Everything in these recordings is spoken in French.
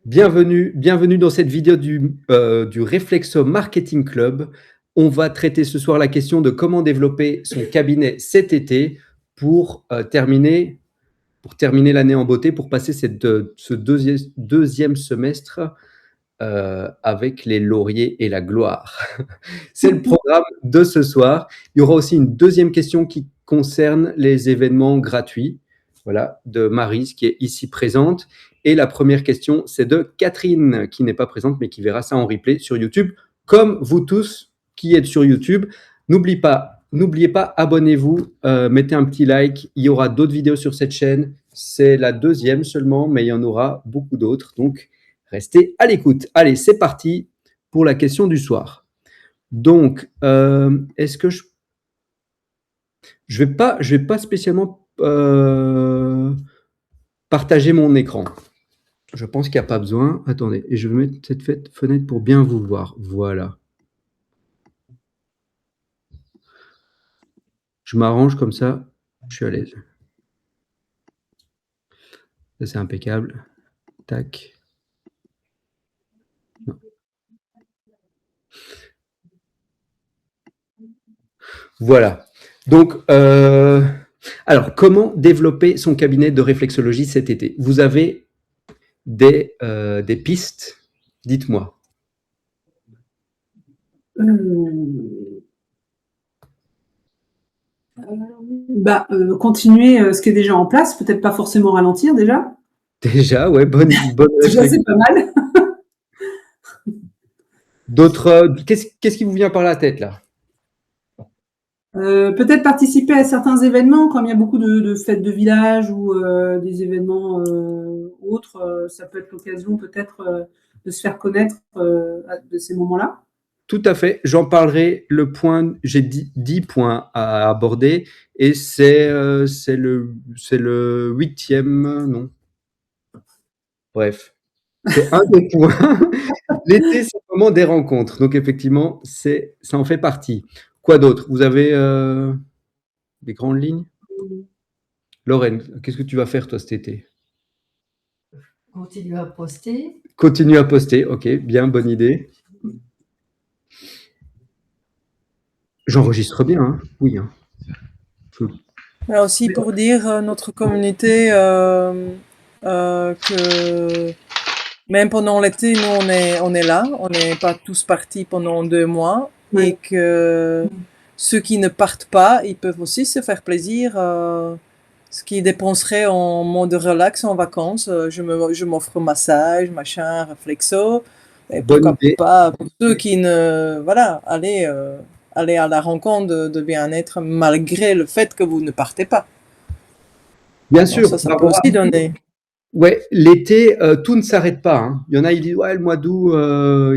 Bienvenue dans cette vidéo du Reflexo Marketing Club. On va traiter ce soir la question de comment développer son cabinet cet été pour terminer l'année en beauté, pour passer ce deuxième semestre avec les lauriers et la gloire. C'est le programme de ce soir. Il y aura aussi une deuxième question qui concerne les événements gratuits, voilà, de Maryse qui est ici présente. Et la première question, c'est de Catherine, qui n'est pas présente, mais qui verra ça en replay sur YouTube, comme vous tous qui êtes sur YouTube. N'oubliez pas, abonnez-vous, mettez un petit like. Il y aura d'autres vidéos sur cette chaîne. C'est la deuxième seulement, mais il y en aura beaucoup d'autres. Donc, restez à l'écoute. Allez, c'est parti pour la question du soir. Donc, est-ce que je vais pas spécialement partager mon écran. Je pense qu'il n'y a pas besoin. Attendez, et je vais mettre cette fenêtre pour bien vous voir. Voilà. Je m'arrange comme ça, je suis à l'aise. Ça, c'est impeccable. Tac. Non. Voilà. Donc, alors, comment développer son cabinet de réflexologie cet été? Vous avez des pistes? Dites-moi. Continuer ce qui est déjà en place, peut-être pas forcément ralentir déjà. Déjà, ouais, bonne Déjà, c'est pas mal. D'autres, qu'est-ce qui vous vient par la tête là? Peut-être participer à certains événements, comme il y a beaucoup de fêtes de village ou des événements autres, ça peut être l'occasion peut-être de se faire connaître de ces moments-là. Tout à fait, j'en parlerai. J'ai 10 points à aborder et c'est le 8e, non. Bref, c'est un des points. L'été, c'est le moment des rencontres. Donc effectivement, ça en fait partie. Quoi d'autre? Vous avez des grandes lignes? Lorraine, qu'est-ce que tu vas faire toi cet été? Continue à poster. Continue à poster, ok, bien, bonne idée. J'enregistre bien, hein? Oui. Hein. Mais aussi pour dire notre communauté que même pendant l'été, nous on est là, on n'est pas tous partis pendant 2 mois, et que ceux qui ne partent pas, ils peuvent aussi se faire plaisir. Ce qui dépenserait en mode relax en vacances, je m'offre massage, machin, réflexo, et pourquoi pas pour ceux qui ne, voilà, aller à la rencontre de bien-être malgré le fait que vous ne partez pas. Bien sûr. Ça peut aussi donner. Ouais, l'été, tout ne s'arrête pas. Hein. Il y en a, ils disent ouais, le mois d'août,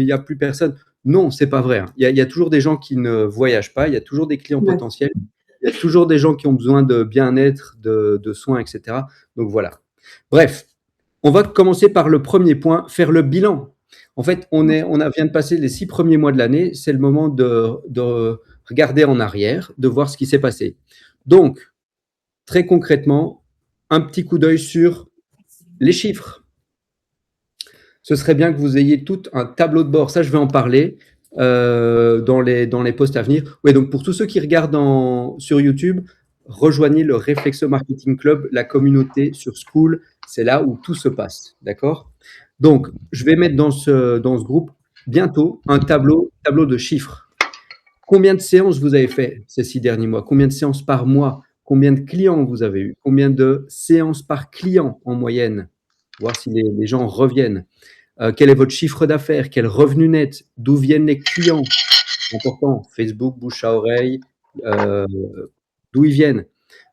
il n'y a plus personne. Non, c'est pas vrai. Hein. Il y a toujours des gens qui ne voyagent pas. Il y a toujours des clients potentiels. Il y a toujours des gens qui ont besoin de bien-être, de soins, etc. Donc voilà. Bref, on va commencer par le premier point, faire le bilan. En fait, vient de passer les 6 premiers mois de l'année. C'est le moment de regarder en arrière, de voir ce qui s'est passé. Donc, très concrètement, un petit coup d'œil sur les chiffres. Ce serait bien que vous ayez tout un tableau de bord. Ça, je vais en parler dans les posts à venir. Oui, donc pour tous ceux qui regardent sur YouTube, rejoignez le Reflexo Marketing Club, la communauté sur School. C'est là où tout se passe. D'accord? Donc, je vais mettre dans ce groupe bientôt un tableau de chiffres. Combien de séances vous avez fait ces 6 derniers mois? Combien de séances par mois? Combien de clients vous avez eu? Combien de séances par client en moyenne? Voir si les gens reviennent. Quel est votre chiffre d'affaires? Quel revenu net? D'où viennent les clients? Important, Facebook, bouche à oreille, d'où ils viennent?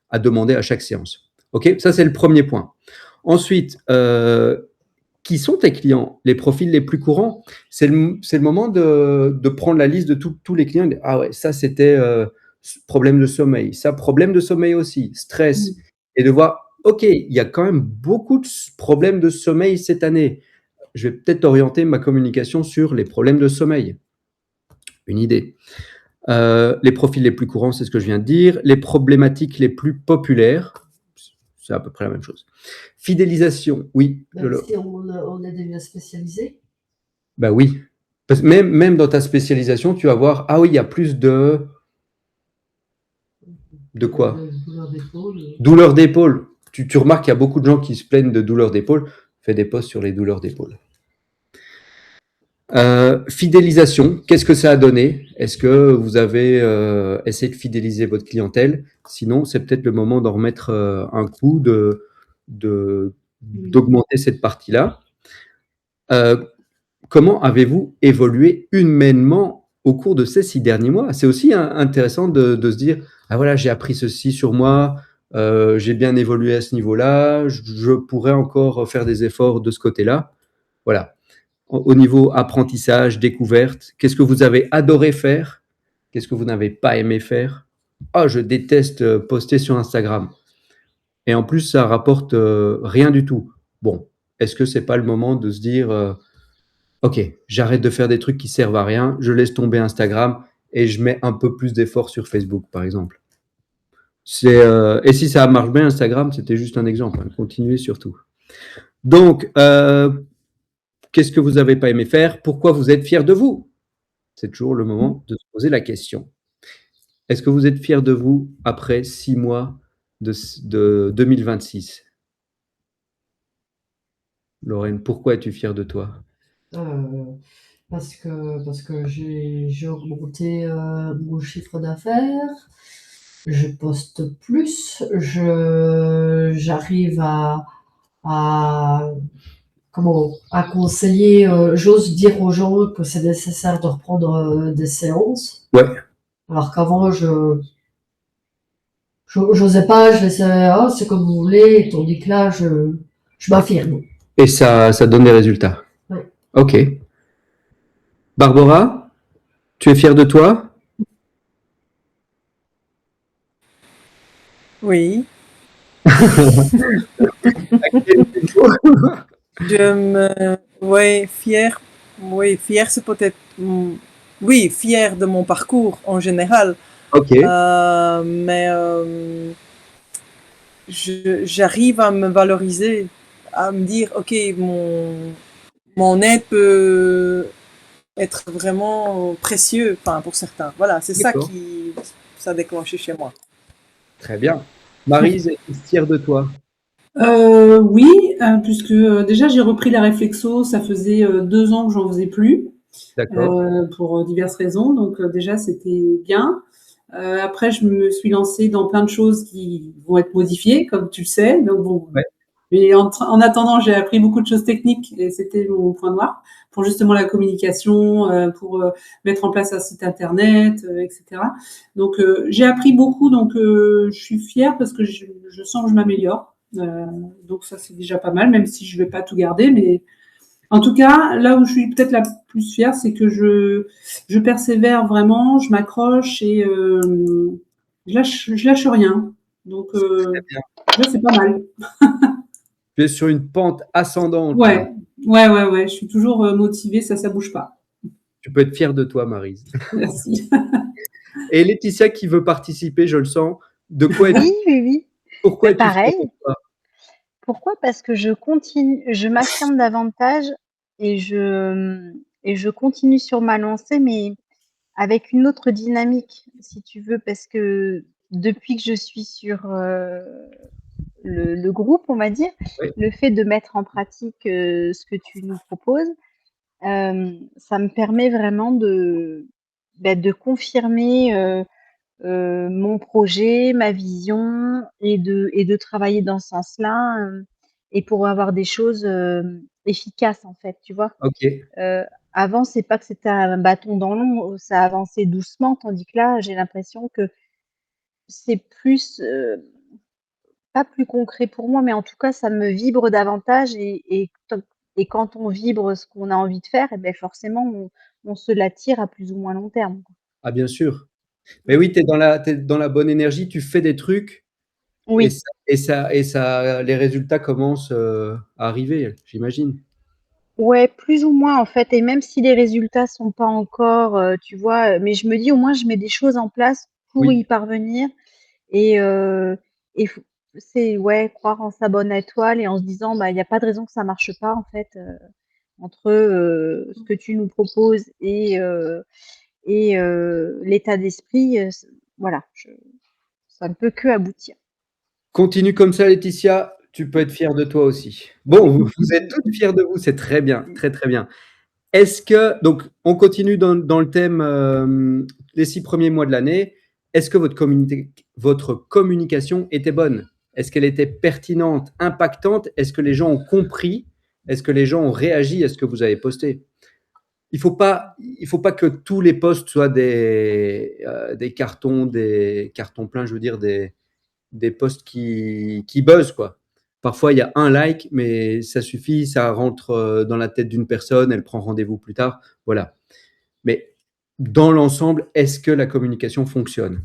À demander à chaque séance. OK? Ça, c'est le premier point. Ensuite, qui sont tes clients? Les profils les plus courants? C'est le moment de prendre la liste de tous les clients. Ah ouais, ça, c'était problème de sommeil. Ça, problème de sommeil aussi. Stress. Et de voir, OK, il y a quand même beaucoup de problèmes de sommeil cette année. Je vais peut-être orienter ma communication sur les problèmes de sommeil. Une idée. Les profils les plus courants, c'est ce que je viens de dire. Les problématiques les plus populaires, c'est à peu près la même chose. Fidélisation, oui. Même si on est déjà spécialisé. Bah oui. Parce que même dans ta spécialisation, tu vas voir, ah oui, il y a plus de quoi? Douleur d'épaule. Douleur d'épaule. Tu remarques qu'il y a beaucoup de gens qui se plaignent de douleurs d'épaule. Fais des posts sur les douleurs d'épaule. Fidélisation, qu'est-ce que ça a donné? Est-ce que vous avez essayé de fidéliser votre clientèle? Sinon, c'est peut-être le moment d'en remettre un coup, d'augmenter cette partie-là. Comment avez-vous évolué humainement au cours de ces 6 derniers mois? C'est aussi intéressant de se dire, ah voilà, j'ai appris ceci sur moi, j'ai bien évolué à ce niveau-là, je pourrais encore faire des efforts de ce côté-là. Voilà. Au niveau apprentissage, découverte, qu'est-ce que vous avez adoré faire? Qu'est-ce que vous n'avez pas aimé faire? Ah, je déteste poster sur Instagram. Et en plus, ça rapporte rien du tout. Bon, est-ce que c'est pas le moment de se dire, ok, j'arrête de faire des trucs qui servent à rien, je laisse tomber Instagram et je mets un peu plus d'efforts sur Facebook, par exemple. Et si ça marche bien, Instagram, c'était juste un exemple. Hein. Continuez surtout. Donc, qu'est-ce que vous n'avez pas aimé faire? Pourquoi vous êtes fier de vous? C'est toujours le moment de se poser la question. Est-ce que vous êtes fier de vous après 6 mois de 2026? Lorraine, pourquoi es-tu fière de toi? Parce que j'ai augmenté mon chiffre d'affaires, je poste plus, j'arrive à conseiller, j'ose dire aux gens que c'est nécessaire de reprendre des séances. Ouais. Alors qu'avant, j'osais pas, je laissais, c'est comme vous voulez, tandis que là, je m'affirme. Et ça donne des résultats. Oui. Ok. Barbara, tu es fière de toi? Oui. Oui, fier. Oui, fier, c'est peut-être. Oui, fier de mon parcours en général. Ok. Mais j'arrive à me valoriser, à me dire, ok, mon aide peut être vraiment précieux, enfin pour certains. Voilà, c'est ça qui ça a déclenché chez moi. Très bien. Maryse, es-tu fière de toi? Oui, puisque déjà j'ai repris la réflexo, ça faisait 2 ans que j'en faisais plus, pour diverses raisons, donc déjà c'était bien. Après, je me suis lancée dans plein de choses qui vont être modifiées, comme tu le sais. Donc bon, Ouais. mais en attendant, j'ai appris beaucoup de choses techniques et c'était mon point noir pour justement la communication, pour mettre en place un site internet, etc. Donc j'ai appris beaucoup, donc je suis fière parce que je sens que je m'améliore. Donc ça c'est déjà pas mal, même si je vais pas tout garder, mais en tout cas, là où je suis peut-être la plus fière, c'est que je persévère vraiment, je m'accroche et je lâche rien. Donc là, c'est pas mal. Tu es sur une pente ascendante. Ouais, ouais. Je suis toujours motivée, ça bouge pas. Tu peux être fière de toi, Maryse. Merci. Et Laetitia qui veut participer, je le sens. De quoi es-tu? Oui. Pourquoi es-tu Pareil. fière de toi? Pourquoi? Parce que je m'affirme davantage et je continue sur ma lancée, mais avec une autre dynamique, si tu veux, parce que depuis que je suis sur le groupe, on va dire, Oui. le fait de mettre en pratique ce que tu nous proposes, ça me permet vraiment de confirmer mon projet, ma vision et de travailler dans ce sens-là, et pour avoir des choses efficaces en fait, tu vois? Ok. Avant, c'est pas que c'était un bâton dans l'ombre, ça avançait doucement, tandis que là, j'ai l'impression que c'est plus, pas plus concret pour moi, mais en tout cas, ça me vibre davantage et quand on vibre ce qu'on a envie de faire et beh, forcément on se l'attire à plus ou moins long terme, quoi. Ah, bien sûr. Mais oui, tu es dans la bonne énergie, tu fais des trucs et Oui. ça les résultats commencent à arriver, j'imagine. Ouais, plus ou moins en fait, et même si les résultats sont pas encore, tu vois? Mais je me dis au moins je mets des choses en place pour Oui. y parvenir et f c'est ouais, croire en sa bonne étoile et en se disant: «Bah, il y a pas de raison que ça marche pas en fait, entre, ce que tu nous proposes et l'état d'esprit, c voilà, ça ne peut que aboutir». Continue comme ça, Laetitia, tu peux être fière de toi aussi. Bon, vous êtes toutes fières de vous, c'est très bien, très, très bien. Est-ce que, donc, on continue dans le thème les 6 premiers mois de l'année. Est-ce que votre communication était bonne? Est-ce qu'elle était pertinente, impactante? Est-ce que les gens ont compris? Est-ce que les gens ont réagi à ce que vous avez posté? Il faut pas que tous les posts soient des cartons pleins, je veux dire, des posts qui buzzent, quoi. Parfois, il y a un like, mais ça suffit, ça rentre dans la tête d'une personne, elle prend rendez-vous plus tard, voilà. Mais dans l'ensemble, est-ce que la communication fonctionne?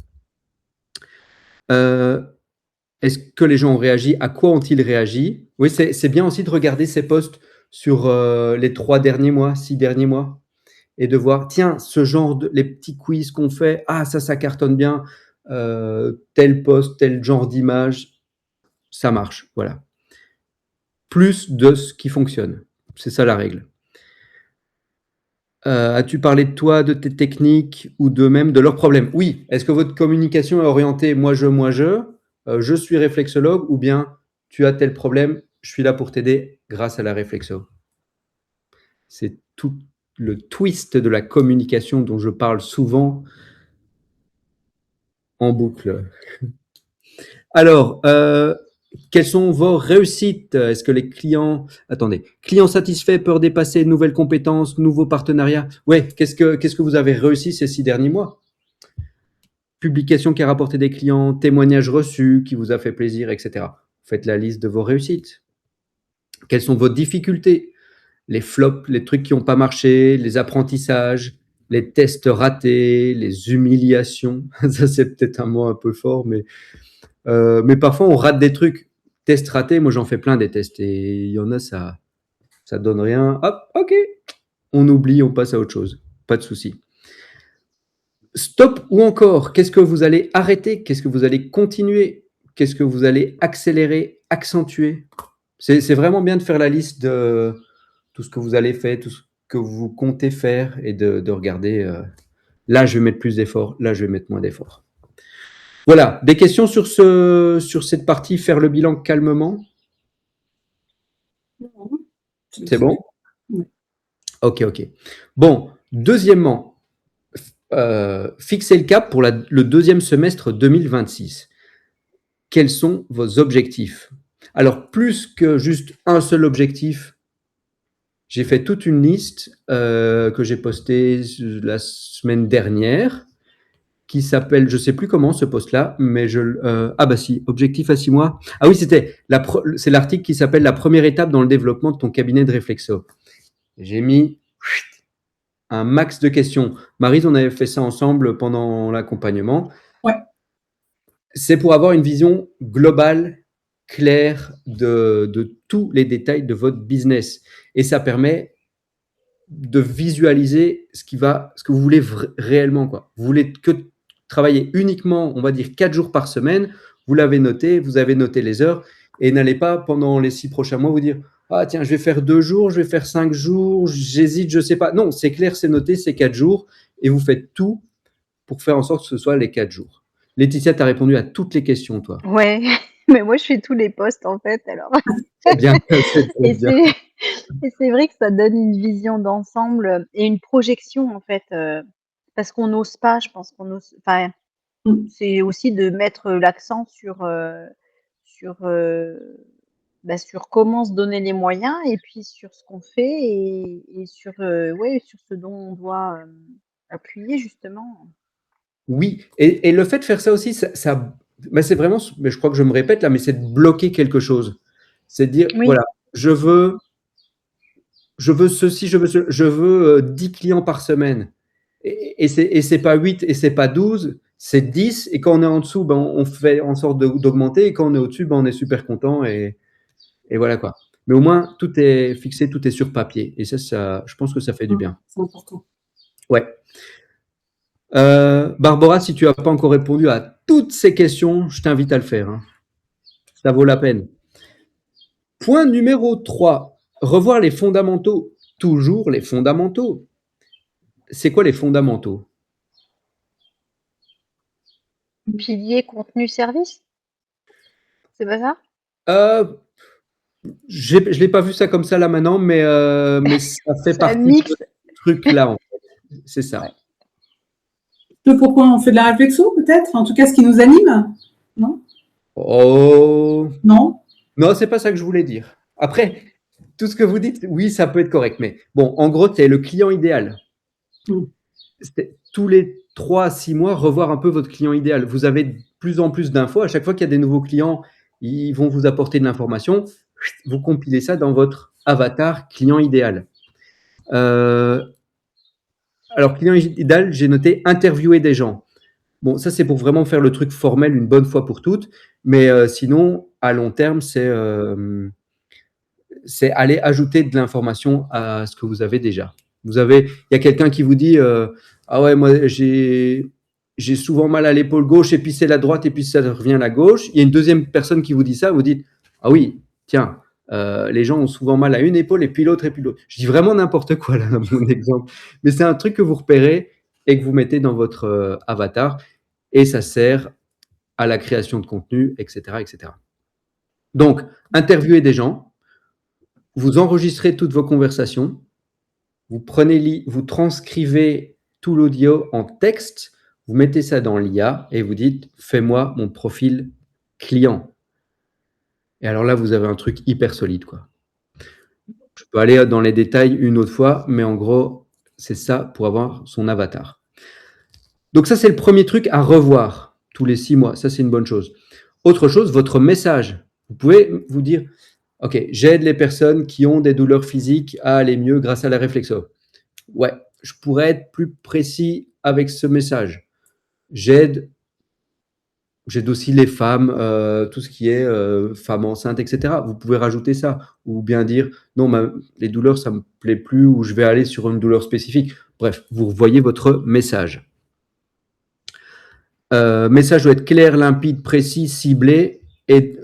Est-ce que les gens ont réagi? À quoi ont-ils réagi? Oui, c'est bien aussi de regarder ces posts sur les 3 derniers mois, 6 derniers mois, et de voir, tiens, ce genre les petits quiz qu'on fait, ah, ça cartonne bien, tel post, tel genre d'image, ça marche, voilà. Plus de ce qui fonctionne. C'est ça la règle. As-tu parlé de toi, de tes techniques ou de même de leurs problèmes? Oui. Est-ce que votre communication est orientée moi, je suis réflexologue, ou bien tu as tel problème, je suis là pour t'aider grâce à la réflexo? C'est tout le twist de la communication dont je parle souvent en boucle. Alors, quelles sont vos réussites? Est-ce que les clients... Attendez. Clients satisfaits, peur dépassée, nouvelles compétences, nouveaux partenariats. Ouais, qu'est-ce que vous avez réussi ces 6 derniers mois? Publication qui a rapporté des clients, témoignages reçus, qui vous a fait plaisir, etc. Faites la liste de vos réussites. Quelles sont vos difficultés? Les flops, les trucs qui n'ont pas marché, les apprentissages, les tests ratés, les humiliations. Ça, c'est peut-être un mot un peu fort, mais parfois, on rate des trucs. Tests ratés, moi, j'en fais plein des tests. Et il y en a, ça donne rien. Hop, OK. On oublie, on passe à autre chose. Pas de souci. Stop ou encore, qu'est-ce que vous allez arrêter? Qu'est-ce que vous allez continuer? Qu'est-ce que vous allez accélérer, accentuer? C'est vraiment bien de faire la liste de tout ce que vous allez faire, tout ce que vous comptez faire et de regarder, là, je vais mettre plus d'efforts, là, je vais mettre moins d'efforts. Voilà, des questions sur cette partie, faire le bilan calmement? C'est bon? Oui. Ok. Bon, deuxièmement, fixez le cap pour le deuxième semestre 2026. Quels sont vos objectifs? Alors, plus que juste un seul objectif, j'ai fait toute une liste que j'ai postée la semaine dernière, qui s'appelle, je ne sais plus comment ce post-là, mais ah bah si, objectif à 6 mois. Ah oui, c'est l'article qui s'appelle la première étape dans le développement de ton cabinet de réflexo. J'ai mis un max de questions. Maryse, on avait fait ça ensemble pendant l'accompagnement. Ouais. C'est pour avoir une vision globale, claire de tous les détails de votre business. Et ça permet de visualiser ce que vous voulez réellement, quoi. Vous voulez que travailler uniquement, on va dire 4 jours par semaine, vous l'avez noté, vous avez noté les heures, et n'allez pas pendant les 6 prochains mois vous dire « Ah tiens, je vais faire 2 jours, je vais faire 5 jours, j'hésite, je ne sais pas. » Non, c'est clair, c'est noté, c'est 4 jours, et vous faites tout pour faire en sorte que ce soit les 4 jours. Laetitia, tu as répondu à toutes les questions, toi. Ouais, mais moi je fais tous les posts en fait, alors. C'est bien, c'est bien. Et c'est vrai que ça donne une vision d'ensemble et une projection en fait, parce qu'on n'ose pas, je pense qu'on ose, enfin, c'est aussi de mettre l'accent sur, sur comment se donner les moyens et puis sur ce qu'on fait et sur, sur ce dont on doit, appuyer justement. Oui, et le fait de faire ça aussi, c'est vraiment, mais je crois que je me répète là, mais c'est de bloquer quelque chose. C'est de dire, Oui. voilà, je veux ceci, je veux 10 clients par semaine. Et c'est pas 8 et c'est pas 12, c'est 10. Et quand on est en dessous, ben, on fait en sorte d'augmenter. Et quand on est au-dessus, ben, on est super content. Et voilà quoi. Mais au moins, tout est fixé, tout est sur papier. Et ça, je pense que ça fait du bien. C'est important. Ouais. Barbara, si tu n'as pas encore répondu à toutes ces questions, je t'invite à le faire. Hein. Ça vaut la peine. Point numéro 3, revoir les fondamentaux. Toujours les fondamentaux. C'est quoi les fondamentaux? Pilier, contenu, service? C'est pas ça? Je l'ai pas vu ça comme ça là maintenant, mais ça fait C'est un partie de mix. ce truc-là, en fait. C'est ça. Ouais. Ce pourquoi on fait de la réflexion, peut-être? En tout cas, ce qui nous anime? Non? Oh, Non? non, c'est pas ça que je voulais dire. Après, tout ce que vous dites, oui, ça peut être correct, mais bon, en gros, c'est le client idéal. C'est tous les 3 à 6 mois, revoir un peu votre client idéal. Vous avez de plus en plus d'infos. À chaque fois qu'il y a des nouveaux clients, ils vont vous apporter de l'information. Vous compilez ça dans votre avatar client idéal. Alors, client idéal, j'ai noté interviewer des gens. Bon, ça, c'est pour vraiment faire le truc formel une bonne fois pour toutes. Mais sinon, à long terme, c'est aller ajouter de l'information à ce que vous avez déjà. Il y a quelqu'un qui vous dit ah ouais, moi j'ai souvent mal à l'épaule gauche et puis c'est la droite et puis ça revient à la gauche. Il y a une deuxième personne qui vous dit ça, vous dites ah oui, tiens, les gens ont souvent mal à une épaule et puis l'autre et puis l'autre. Je dis vraiment n'importe quoi là, mon exemple, mais c'est un truc que vous repérez et que vous mettez dans votre avatar et ça sert à la création de contenu, etc., etc. Donc, interviewer des gens, vous enregistrez toutes vos conversations, vous transcrivez tout l'audio en texte, vous mettez ça dans l'IA et vous dites « fais-moi mon profil client ». Et alors là, vous avez un truc hyper solide, quoi. Je peux aller dans les détails une autre fois, mais en gros, c'est ça pour avoir son avatar. Donc ça, c'est le premier truc à revoir tous les 6 mois. Ça, c'est une bonne chose. Autre chose, votre message. Vous pouvez vous dire « Ok, j'aide les personnes qui ont des douleurs physiques à aller mieux grâce à la réflexo. » Ouais, je pourrais être plus précis avec ce message. J'aide aussi les femmes, tout ce qui est femmes enceintes, etc. Vous pouvez rajouter ça. Ou bien dire « Non, les douleurs, ça ne me plaît plus » ou « Je vais aller sur une douleur spécifique. » Bref, vous voyez votre message. Message doit être clair, limpide, précis, ciblé et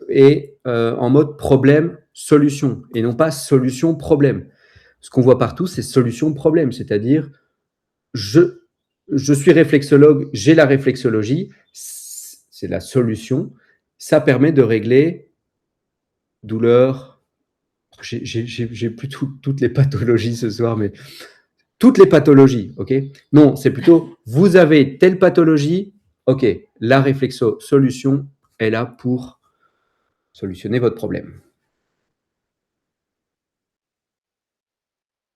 en mode problème-solution et non pas solution-problème. Ce qu'on voit partout, c'est solution-problème, c'est-à-dire je suis réflexologue, j'ai la réflexologie, c'est la solution. Ça permet de régler douleur. J'ai plus toutes les pathologies ce soir, mais toutes les pathologies, ok? Non, c'est plutôt vous avez telle pathologie, ok, la réflexo solution est là pour solutionner votre problème.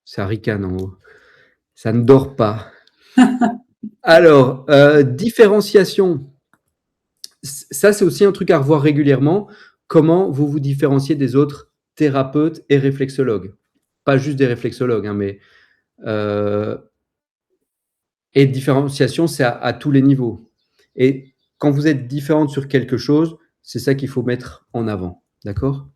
Ça ricane en haut. Ça ne dort pas. Alors, différenciation. Ça, c'est aussi un truc à revoir régulièrement. Comment vous vous différenciez des autres thérapeutes et réflexologues? Pas juste des réflexologues, hein, mais et différenciation, c'est à tous les niveaux. Et quand vous êtes différente sur quelque chose, c'est ça qu'il faut mettre en avant. D'accord?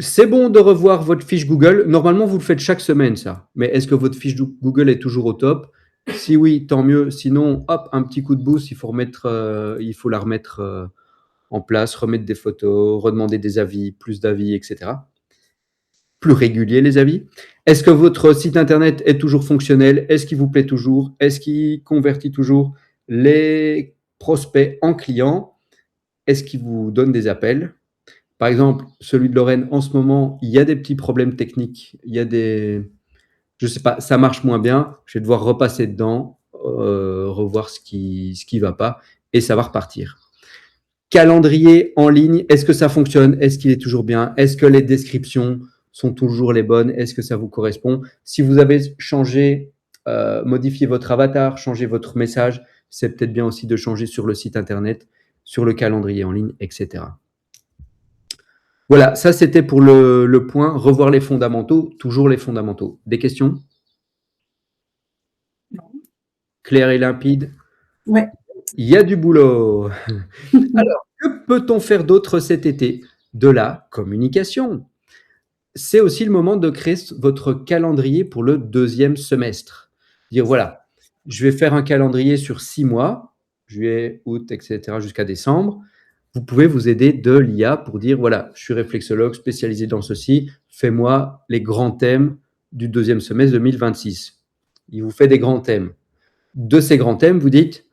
C'est bon de revoir votre fiche Google. Normalement, vous le faites chaque semaine, ça. Mais est-ce que votre fiche Google est toujours au top? Si oui, tant mieux. Sinon, hop, un petit coup de boost, il faut la remettre en place, remettre des photos, redemander des avis, plus d'avis, etc. Plus régulier, les avis. Est-ce que votre site internet est toujours fonctionnel? Est-ce qu'il vous plaît toujours? Est-ce qu'il convertit toujours les prospects en clients? Est-ce qu'il vous donne des appels? Par exemple, celui de Lorraine, en ce moment, il y a des petits problèmes techniques. Il y a je sais pas, ça marche moins bien. Je vais devoir repasser dedans, revoir ce qui va pas et ça va repartir. Calendrier en ligne, est-ce que ça fonctionne? Est-ce qu'il est toujours bien? Est-ce que les descriptions sont toujours les bonnes? Est-ce que ça vous correspond? Si vous avez changé, modifié votre avatar, changé votre message, c'est peut-être bien aussi de changer sur le site internet, sur le calendrier en ligne, etc. Voilà, ça c'était pour le point, revoir les fondamentaux, toujours les fondamentaux. Des questions? Non. Clair et limpide? Ouais. Il y a du boulot. Alors, que peut-on faire d'autre cet été? De la communication. C'est aussi le moment de créer votre calendrier pour le 2e semestre. Dire voilà, je vais faire un calendrier sur 6 mois, juillet, août, etc., jusqu'à décembre. vous pouvez vous aider de l'IA pour dire, voilà, je suis réflexologue spécialisé dans ceci, fais-moi les grands thèmes du deuxième semestre 2026. Il vous fait des grands thèmes. De ces grands thèmes, vous dites,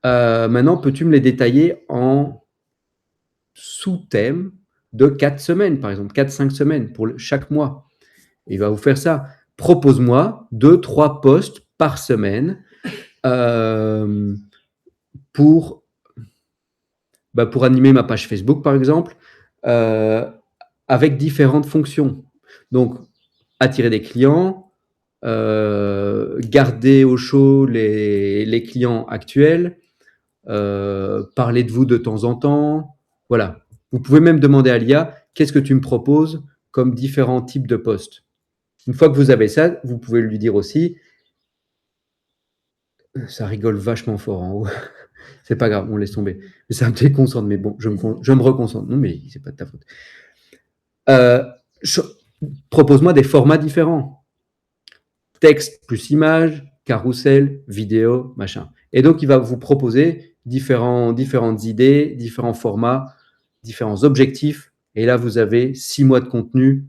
maintenant, peux-tu me les détailler en sous-thèmes de 4 semaines, par exemple, 4-5 semaines pour chaque mois. Il va vous faire ça. Propose-moi 2-3 posts par semaine pour animer ma page Facebook, par exemple, avec différentes fonctions. Donc, attirer des clients, garder au chaud les clients actuels, parler de vous de temps en temps. Voilà. Vous pouvez même demander à l'IA, qu'est-ce que tu me proposes comme différents types de posts. Une fois que vous avez ça, vous pouvez lui dire aussi, ça rigole vachement fort en haut. C'est pas grave, on laisse tomber. Mais ça me déconcentre, mais bon, je me reconcentre. Non, mais c'est pas de ta faute. Propose-moi des formats différents. Texte plus image, carrousel, vidéo, machin. Et donc, il va vous proposer différentes idées, différents formats, différents objectifs. Et là, vous avez 6 mois de contenu.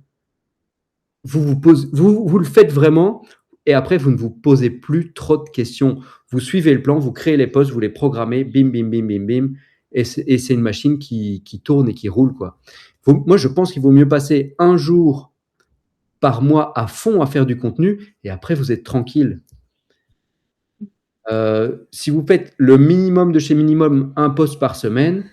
Vous le faites vraiment. Et après, vous ne vous posez plus trop de questions. Vous suivez le plan, vous créez les posts, vous les programmez, bim, bim, bim, bim, bim. Et c'est une machine qui tourne et qui roule, quoi. Moi, je pense qu'il vaut mieux passer un jour par mois à fond à faire du contenu et après, vous êtes tranquille. Si vous faites le minimum de chez minimum, un post par semaine,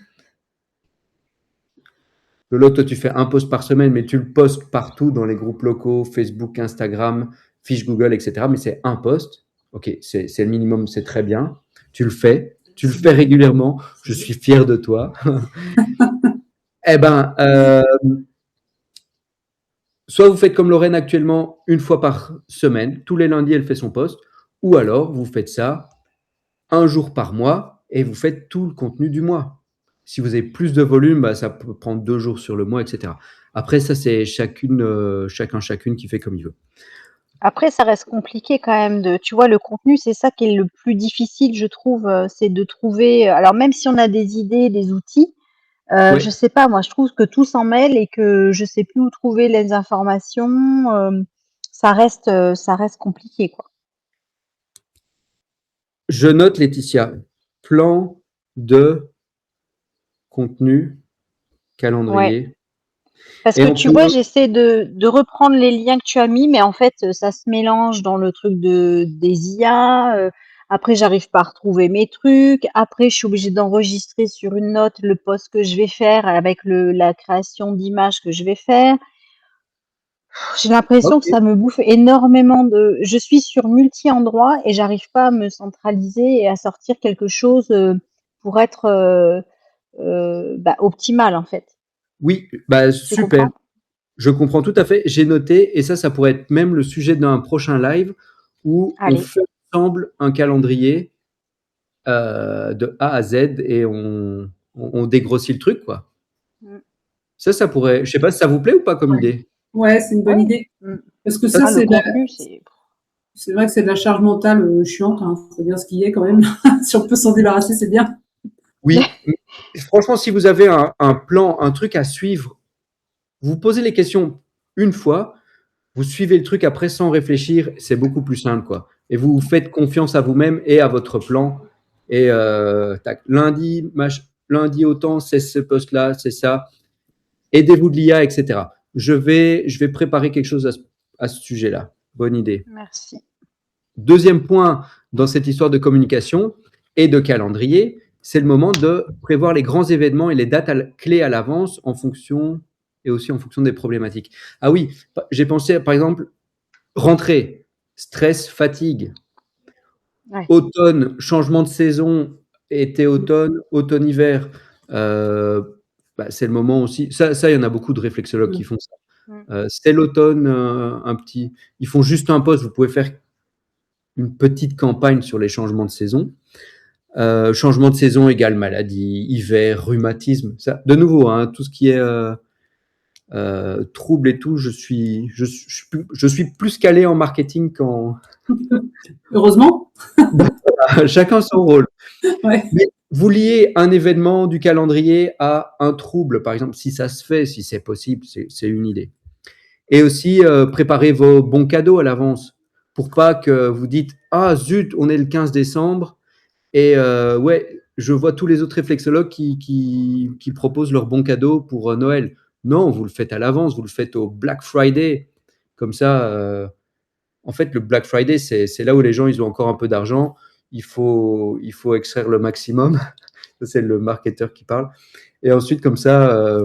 l'autre, tu fais un post par semaine, mais tu le postes partout dans les groupes locaux, Facebook, Instagram, fiche Google, etc. Mais c'est un post. Ok, c'est le minimum, c'est très bien. Tu le fais régulièrement. Je suis fier de toi. Eh ben, soit vous faites comme Lorraine actuellement, une fois par semaine, tous les lundis, elle fait son post, ou alors vous faites ça un jour par mois et vous faites tout le contenu du mois. Si vous avez plus de volume, ça peut prendre 2 jours sur le mois, etc. Après, ça, c'est chacune qui fait comme il veut. Après, ça reste compliqué quand même tu vois, le contenu, c'est ça qui est le plus difficile, je trouve, c'est de trouver, alors même si on a des idées, des outils, Ouais. je sais pas, moi, je trouve que tout s'en mêle et que je sais plus où trouver les informations, ça reste compliqué, quoi. Je note, Laetitia, plan de contenu, calendrier. Parce Et que on tu peut- vois, j'essaie de reprendre les liens que tu as mis, mais en fait, ça se mélange dans le truc des IA. Après, j'arrive pas à retrouver mes trucs. Après, je suis obligée d'enregistrer sur une note le post que je vais faire avec la création d'images que je vais faire. J'ai l'impression que Ok. ça me bouffe énormément je suis sur multi-endroits et j'arrive pas à me centraliser et à sortir quelque chose pour être optimal, en fait. Oui, Tu super. comprends? Je comprends tout à fait. J'ai noté, et ça pourrait être même le sujet d'un prochain live où on Allez. fait ensemble un calendrier de A à Z et on dégrossit le truc, quoi. Mm. Ça pourrait. Je sais pas si ça vous plaît ou pas comme idée. Ouais, c'est une bonne Oui. idée. Mm. Parce que Ça, ça, Le contenu, c'est. c'est vrai que c'est de la charge mentale chiante. Faut dire ce qu'il y est quand même. Si on peut s'en débarrasser, c'est bien. Oui. Franchement, si vous avez un plan, un truc à suivre, vous posez les questions une fois, vous suivez le truc après sans réfléchir, c'est beaucoup plus simple, quoi. Et vous faites confiance à vous-même et à votre plan. Et tac, lundi autant, c'est ce poste-là, c'est ça. Aidez-vous de l'IA, etc. Je vais préparer quelque chose à ce sujet-là. Bonne idée. Merci. Deuxième point dans cette histoire de communication et de calendrier, c'est le moment de prévoir les grands événements et les dates clés à l'avance en fonction et aussi en fonction des problématiques. Ah oui, j'ai pensé par exemple rentrée, stress, fatigue, Ouais. automne, changement de saison, été-automne, automne-hiver. C'est le moment aussi. Ça, il y en a beaucoup de réflexologues qui font ça. C'est l'automne, ils font juste un post. Vous pouvez faire une petite campagne sur les changements de saison. Changement de saison égale maladie, hiver, rhumatisme. Ça, de nouveau, hein, tout ce qui est trouble et tout, je suis plus calé en marketing qu'en. Heureusement. Chacun son rôle. Ouais. Mais vous liez un événement du calendrier à un trouble, par exemple, si ça se fait, si c'est possible, c'est une idée. Et aussi, préparez vos bons cadeaux à l'avance pour pas que vous dites: «Ah zut, on est le 15 décembre et ouais, je vois tous les autres réflexologues qui proposent leurs bons cadeaux pour, Noël». Non, vous le faites à l'avance, vous le faites au Black Friday. Comme ça, en fait, le Black Friday, c'est là où les gens, ils ont encore un peu d'argent. Il faut extraire le maximum. Ça, c'est le marketeur qui parle. Et ensuite, comme ça,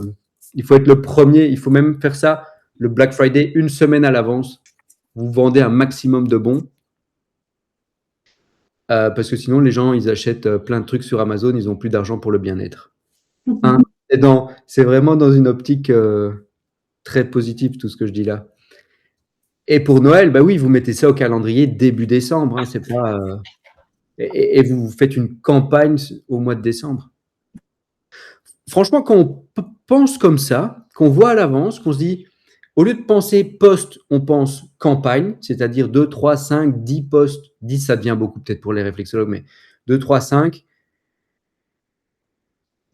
il faut être le premier. Il faut même faire ça, le Black Friday, une semaine à l'avance. Vous vendez un maximum de bons. Parce que sinon, les gens, ils achètent plein de trucs sur Amazon, ils n'ont plus d'argent pour le bien-être. Hein? C'est vraiment dans une optique très positive, tout ce que je dis là. Et pour Noël, bah oui, vous mettez ça au calendrier début décembre. Hein, c'est pas, et vous faites une campagne au mois de décembre. Franchement, quand on pense comme ça, qu'on voit à l'avance, qu'on se dit, au lieu de penser post, on pense campagne, c'est-à-dire 2, 3, 5, 10 posts. 10, ça devient beaucoup peut-être pour les réflexologues, mais 2, 3, 5.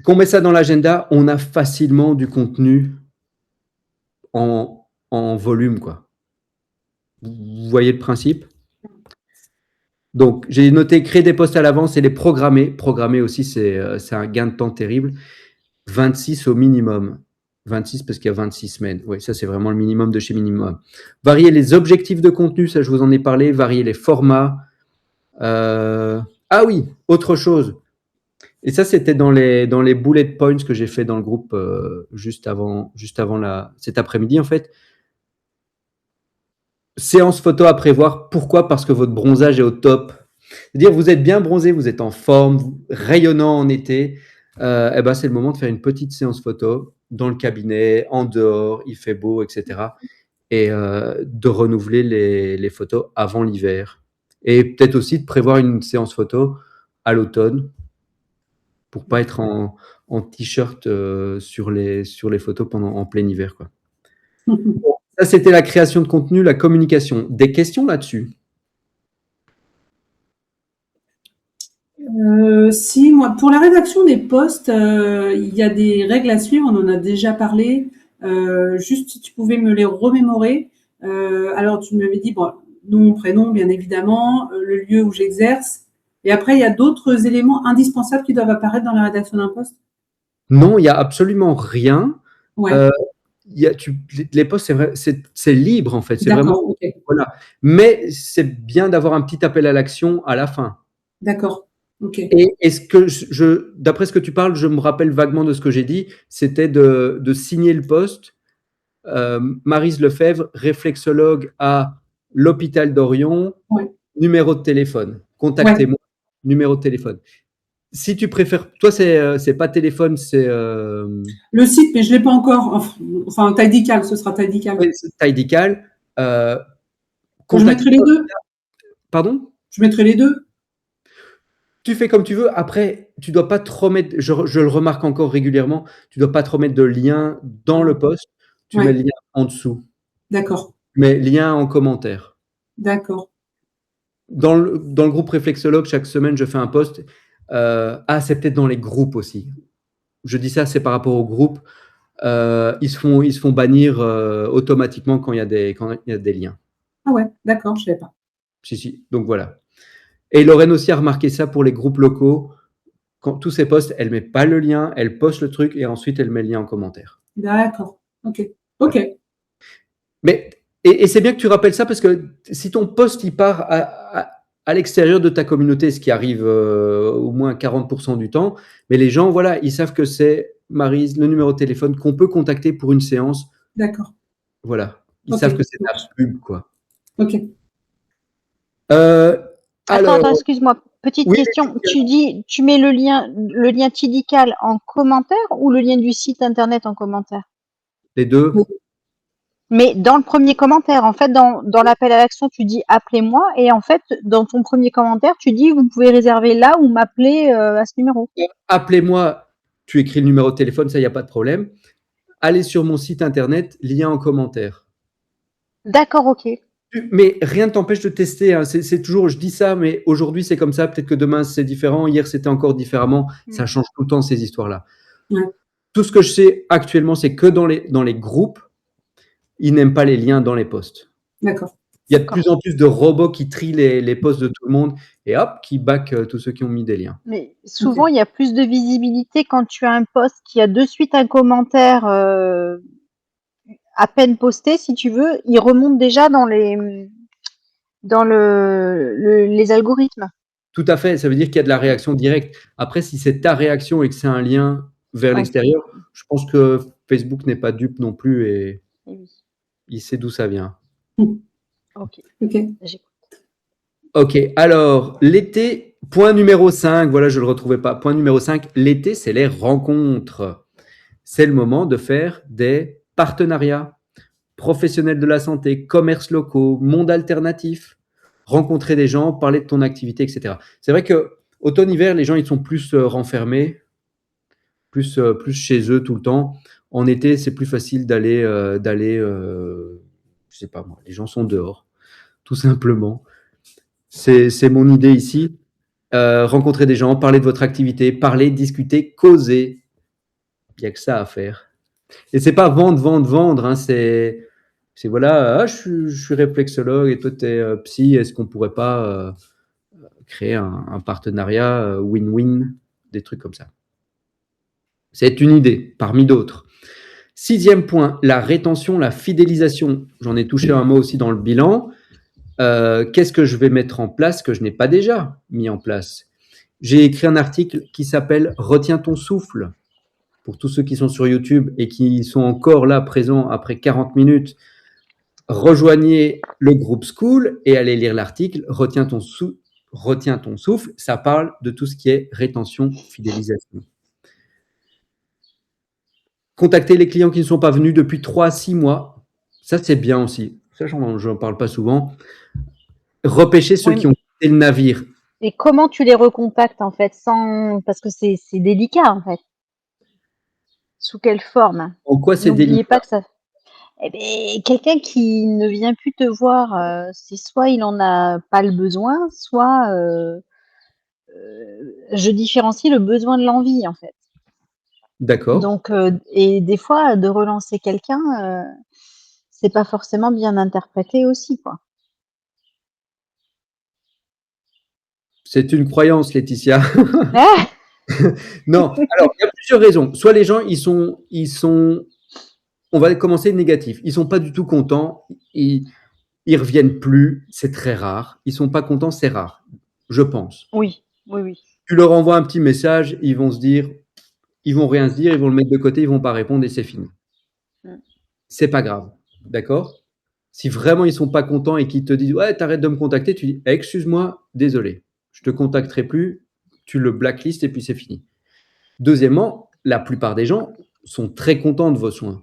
Qu'on met ça dans l'agenda, on a facilement du contenu en volume, quoi. Vous voyez le principe? Donc, j'ai noté créer des posts à l'avance et les programmer. Programmer aussi, c'est un gain de temps terrible. 26 au minimum. 26 parce qu'il y a 26 semaines. Oui, ça, c'est vraiment le minimum de chez minimum. Varier les objectifs de contenu, ça, je vous en ai parlé. Varier les formats. Ah oui, autre chose. Et ça, c'était dans les bullet points que j'ai fait dans le groupe juste avant cet après-midi, en fait. Séance photo à prévoir. Pourquoi? Parce que votre bronzage est au top. C'est-à-dire, vous êtes bien bronzé, vous êtes en forme, rayonnant en été. Eh ben, c'est le moment de faire une petite séance photo dans le cabinet, en dehors, il fait beau, etc. Et de renouveler les photos avant l'hiver. Et peut-être aussi de prévoir une séance photo à l'automne pour pas être en t-shirt sur les photos en plein hiver, quoi. Ça, c'était la création de contenu, la communication. Des questions là-dessus? Si, moi, pour la rédaction des posts, il y a des règles à suivre, on en a déjà parlé. Juste si tu pouvais me les remémorer. Alors, tu m'avais dit, bon, nom, prénom, bien évidemment, le lieu où j'exerce. Et après, il y a d'autres éléments indispensables qui doivent apparaître dans la rédaction d'un post? Non, il y a absolument rien. Ouais, Les posts, c'est vrai, c'est libre en fait. C'est vraiment, d'accord, ok, voilà. Mais c'est bien d'avoir un petit appel à l'action à la fin. d'accord, ok. Et est-ce que d'après ce que tu parles, je me rappelle vaguement de ce que j'ai dit, c'était de signer le poste. Maryse Lefebvre, réflexologue à l'hôpital d'Orion, Ouais, numéro de téléphone. ouais. Contactez-moi, numéro de téléphone. Si tu préfères, toi, c'est pas téléphone, c'est Le site, mais je l'ai pas encore. Enfin, Tidycal, ce sera Tidycal. Tidycal. Je mettrai les deux. Pardon? Je mettrai les deux. Tu fais comme tu veux. Après, tu dois pas trop mettre, je le remarque encore régulièrement, tu dois pas trop mettre de lien dans le post. Tu mets Ouais, le lien en dessous. d'accord, Tu mets lien en commentaire. d'accord. Dans le groupe réflexologue, chaque semaine, je fais un post. C'est peut-être dans les groupes aussi. Je dis ça, c'est par rapport au groupe. Ils se font bannir automatiquement quand il y a des liens. Ah ouais, d'accord, je savais pas. Si. Donc voilà. Et Lorraine aussi a remarqué ça pour les groupes locaux. Quand tous ces posts, elle met pas le lien, elle poste le truc et ensuite elle met le lien en commentaire. D'accord, ok, Voilà. ok. Mais et c'est bien que tu rappelles ça parce que si ton post il part à l'extérieur de ta communauté, ce qui arrive au moins 40% du temps, mais les gens, voilà, ils savent que c'est Maryse, le numéro de téléphone qu'on peut contacter pour une séance. D'accord. Voilà, ils Ok, savent que c'est ça ta marche. pub, quoi. Ok. Euh, Attends, alors, excuse-moi. Petite oui, question. Tu dis, tu mets le lien Tidycal en commentaire ou le lien du site internet en commentaire? les deux. Mais dans le premier commentaire, en fait, dans l'appel à l'action, tu dis appelez-moi et en fait, dans ton premier commentaire, tu dis vous pouvez réserver là ou m'appeler à ce numéro. Appelez-moi, tu écris le numéro de téléphone, ça, il n'y a pas de problème. Allez sur mon site internet, lien en commentaire. D'accord, ok. Mais rien ne t'empêche de tester, hein. C'est toujours, je dis ça, mais aujourd'hui c'est comme ça, peut-être que demain c'est différent, hier c'était encore différemment. Ça change tout le temps ces histoires-là. Ouais. Tout ce que je sais actuellement, c'est que dans les groupes, ils n'aiment pas les liens dans les posts. D'accord. Il y a de plus en plus de robots qui trient les posts de tout le monde et hop, qui back tous ceux qui ont mis des liens. Mais souvent, il y a plus de visibilité quand tu as un post qui a de suite un commentaire à peine posté, si tu veux, il remonte déjà dans les algorithmes. Tout à fait, ça veut dire qu'il y a de la réaction directe. Après, si c'est ta réaction et que c'est un lien vers Ouais. l'extérieur, je pense que Facebook n'est pas dupe non plus et Et oui. il sait d'où ça vient. Ok. Ok. J'écoute. Ok, alors l'été, point numéro 5, voilà, je ne le retrouvais pas. Point numéro 5, l'été, c'est les rencontres. C'est le moment de faire des partenariats. Professionnels de la santé, commerces locaux, monde alternatif, rencontrer des gens, parler de ton activité, etc. C'est vrai que automne-hiver, les gens ils sont plus renfermés, plus chez eux tout le temps. En été, c'est plus facile d'aller, je sais pas moi, les gens sont dehors, tout simplement. C'est mon idée ici. Rencontrer des gens, parler de votre activité, parler, discuter, causer. Il n'y a que ça à faire. Et c'est pas vendre, hein, c'est voilà, je suis réflexologue et toi tu es psy, est-ce qu'on pourrait pas créer un partenariat win-win, des trucs comme ça. C'est une idée parmi d'autres. 6e point, la rétention, la fidélisation. J'en ai touché un mot aussi dans le bilan. Qu'est-ce que je vais mettre en place que je n'ai pas déjà mis en place? J'ai écrit un article qui s'appelle « Retiens ton souffle ». Pour tous ceux qui sont sur YouTube et qui sont encore là, présents après 40 minutes, rejoignez le groupe School et allez lire l'article « Retiens ton souffle ». Ça parle de tout ce qui est rétention, fidélisation. Contacter les clients qui ne sont pas venus depuis 3 à 6 mois. Ça, c'est bien aussi. Ça, je n'en parle pas souvent. Repêcher ceux qui ont quitté le navire. Et comment tu les recontactes, en fait, sans... Parce que c'est délicat, en fait. Sous quelle forme? En quoi c'est N'oubliez délicat? pas que ça... Eh bien, quelqu'un qui ne vient plus te voir, c'est soit il en a pas le besoin, soit je différencie le besoin de l'envie, en fait. D'accord. Donc, et des fois, de relancer quelqu'un, c'est pas forcément bien interprété aussi, quoi. C'est une croyance, Laetitia. Ah Non, alors il y a plusieurs raisons. Soit les gens, ils sont, on va commencer négatif. Ils sont pas du tout contents. Ils reviennent plus. C'est très rare. Ils sont pas contents, c'est rare. Je pense. oui, oui, oui. Tu leur envoies un petit message, ils vont se dire, ils vont rien se dire, ils vont le mettre de côté, ils vont pas répondre et c'est fini. C'est pas grave, d'accord? Si vraiment ils sont pas contents et qu'ils te disent ouais, t'arrêtes de me contacter, tu dis excuse-moi, désolé, je te contacterai plus. Tu le blacklistes et puis c'est fini. Deuxièmement, la plupart des gens sont très contents de vos soins.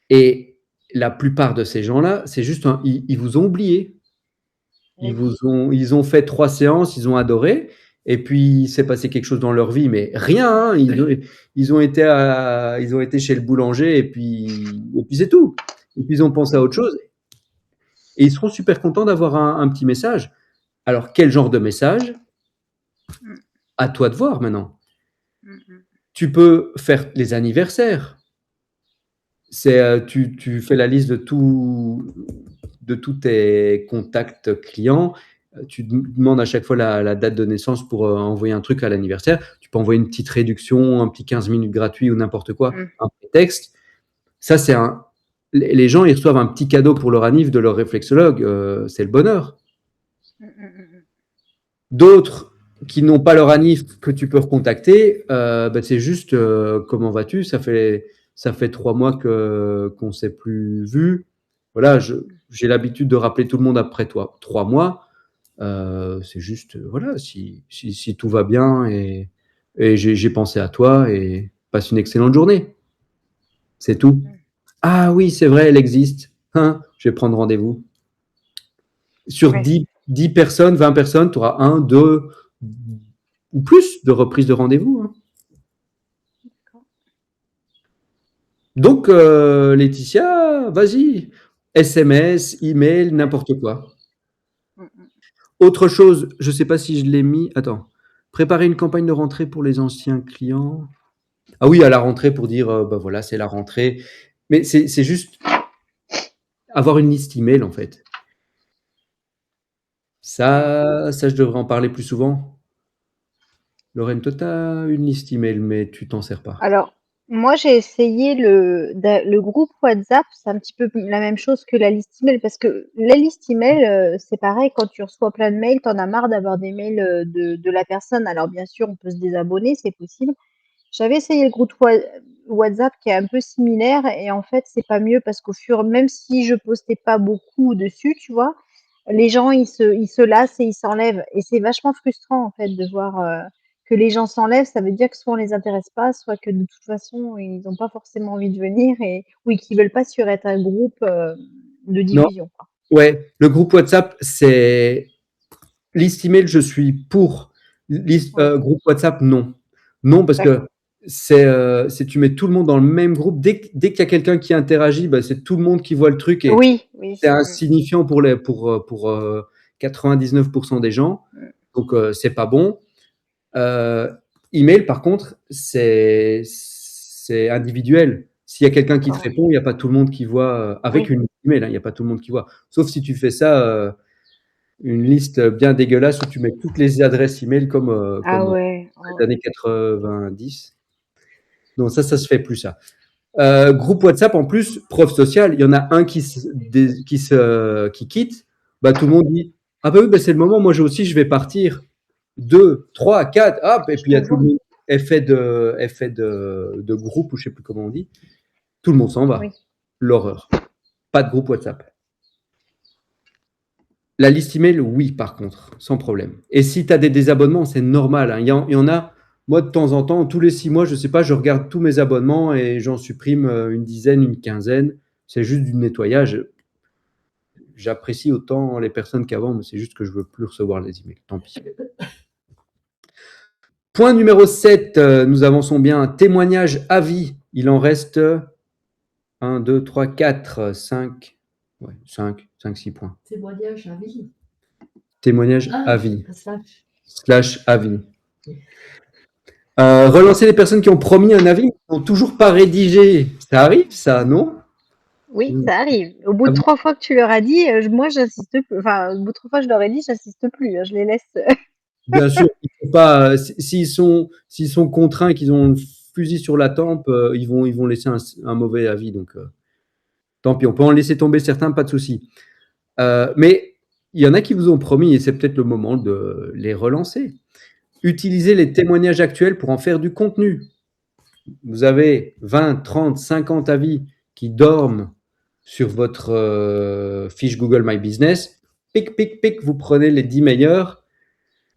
Et la plupart de ces gens-là, c'est juste ils vous ont oublié. Ils ont fait 3 séances, ils ont adoré, et puis il s'est passé quelque chose dans leur vie, mais rien, hein, ils ont été chez le boulanger et puis c'est tout. Et puis ils ont pensé à autre chose. Et ils seront super contents d'avoir un petit message. Alors, quel genre de message? À toi de voir maintenant. Tu peux faire les anniversaires. Tu fais la liste de tous tes contacts clients. Tu demandes à chaque fois la date de naissance pour envoyer un truc à l'anniversaire. Tu peux envoyer une petite réduction, un petit 15 minutes gratuit ou n'importe quoi, un prétexte. Ça, les gens, ils reçoivent un petit cadeau pour leur anniv de leur réflexologue. C'est le bonheur. D'autres qui n'ont pas leur anniv que tu peux recontacter, c'est juste comment vas-tu? Ça fait 3 mois qu'on ne s'est plus vu. Voilà, j'ai l'habitude de rappeler tout le monde après 3 mois. C'est juste, voilà, si tout va bien et j'ai pensé à toi et passe une excellente journée. C'est tout. Ah oui, c'est vrai, elle existe. Hein, je vais prendre rendez-vous. Sur 10 personnes, 20 personnes, tu auras 1, 2 ou plus de reprises de rendez-vous. Hein. Donc, Laetitia, vas-y, SMS, email, n'importe quoi. Autre chose, je ne sais pas si je l'ai mis. Attends. Préparer une campagne de rentrée pour les anciens clients. Ah oui, à la rentrée pour dire, bah voilà, c'est la rentrée. Mais c'est juste avoir une liste email, en fait. Ça, je devrais en parler plus souvent. Lorraine, toi, tu as une liste email, mais tu t'en sers pas. Alors, moi, j'ai essayé le groupe WhatsApp, c'est un petit peu la même chose que la liste email, parce que la liste email, c'est pareil, quand tu reçois plein de mails, tu en as marre d'avoir des mails de la personne. Alors, bien sûr, on peut se désabonner, c'est possible. J'avais essayé le groupe WhatsApp qui est un peu similaire, et en fait, c'est pas mieux parce qu'au fur, même si je postais pas beaucoup dessus, tu vois, les gens, ils se lassent et ils s'enlèvent. Et c'est vachement frustrant, en fait, de voir que les gens s'enlèvent. Ça veut dire que soit on les intéresse pas, soit que de toute façon, ils n'ont pas forcément envie de venir ou qu'ils veulent pas sur être un groupe de Non, diffusion, quoi. ouais, le groupe WhatsApp, c'est liste email, je suis pour. Liste, Ouais. groupe WhatsApp, non. Non, parce que D'accord. c'est tu mets tout le monde dans le même groupe. Dès qu'il y a quelqu'un qui interagit, bah, c'est tout le monde qui voit le truc et Oui, oui. c'est insignifiant pour 99% des gens. Donc, c'est pas bon. Email, par contre, c'est individuel. S'il y a quelqu'un qui te D'accord. répond, il n'y a pas tout le monde qui voit, avec Oui. une email, hein, il n'y a pas tout le monde qui voit. Sauf si tu fais ça, une liste bien dégueulasse où tu mets toutes les adresses email comme, Ah comme ouais. dans les années 90. Non, ça se fait plus, ça. Groupe WhatsApp, en plus, preuve sociale, il y en a un qui quitte, bah, tout le monde dit, ah bah oui, bah, c'est le moment, moi aussi, je vais partir. 2, 3, 4, hop, et Je puis il y te a tout vois. le monde, effet de groupe, ou je ne sais plus comment on dit. Tout le monde s'en va. Oui. L'horreur. Pas de groupe WhatsApp. La liste email, oui, par contre, sans problème. Et si tu as des désabonnements, c'est normal, hein. Il y en a, moi, de temps en temps, tous les 6 mois, je ne sais pas, je regarde tous mes abonnements et j'en supprime une dizaine, une quinzaine. C'est juste du nettoyage. J'apprécie autant les personnes qu'avant, mais c'est juste que je ne veux plus recevoir les emails. Tant pis. Point numéro 7, nous avançons bien. Témoignage avis. Il en reste 1, 2, 3, 4, 5, ouais, 5, 6 points. Témoignage à vie. Témoignage Ah, avis. slash. Avis. Relancer les personnes qui ont promis un avis, qui n'ont toujours pas rédigé. Ça arrive, ça, non? Oui, ça arrive. Au bout de 3 fois que tu leur as dit, moi j'insiste plus. Enfin, au bout de 3 fois que je leur ai dit, j'insiste plus, hein, je les laisse. Bien sûr, il faut pas. S'ils sont contraints, qu'ils ont le fusil sur la tempe, ils vont laisser un mauvais avis. Donc, tant pis, on peut en laisser tomber certains, pas de souci. Mais il y en a qui vous ont promis, et c'est peut-être le moment de les relancer. Utilisez les témoignages actuels pour en faire du contenu. Vous avez 20, 30, 50 avis qui dorment sur votre fiche Google My Business. Pic, pic, pic, vous prenez les 10 meilleurs,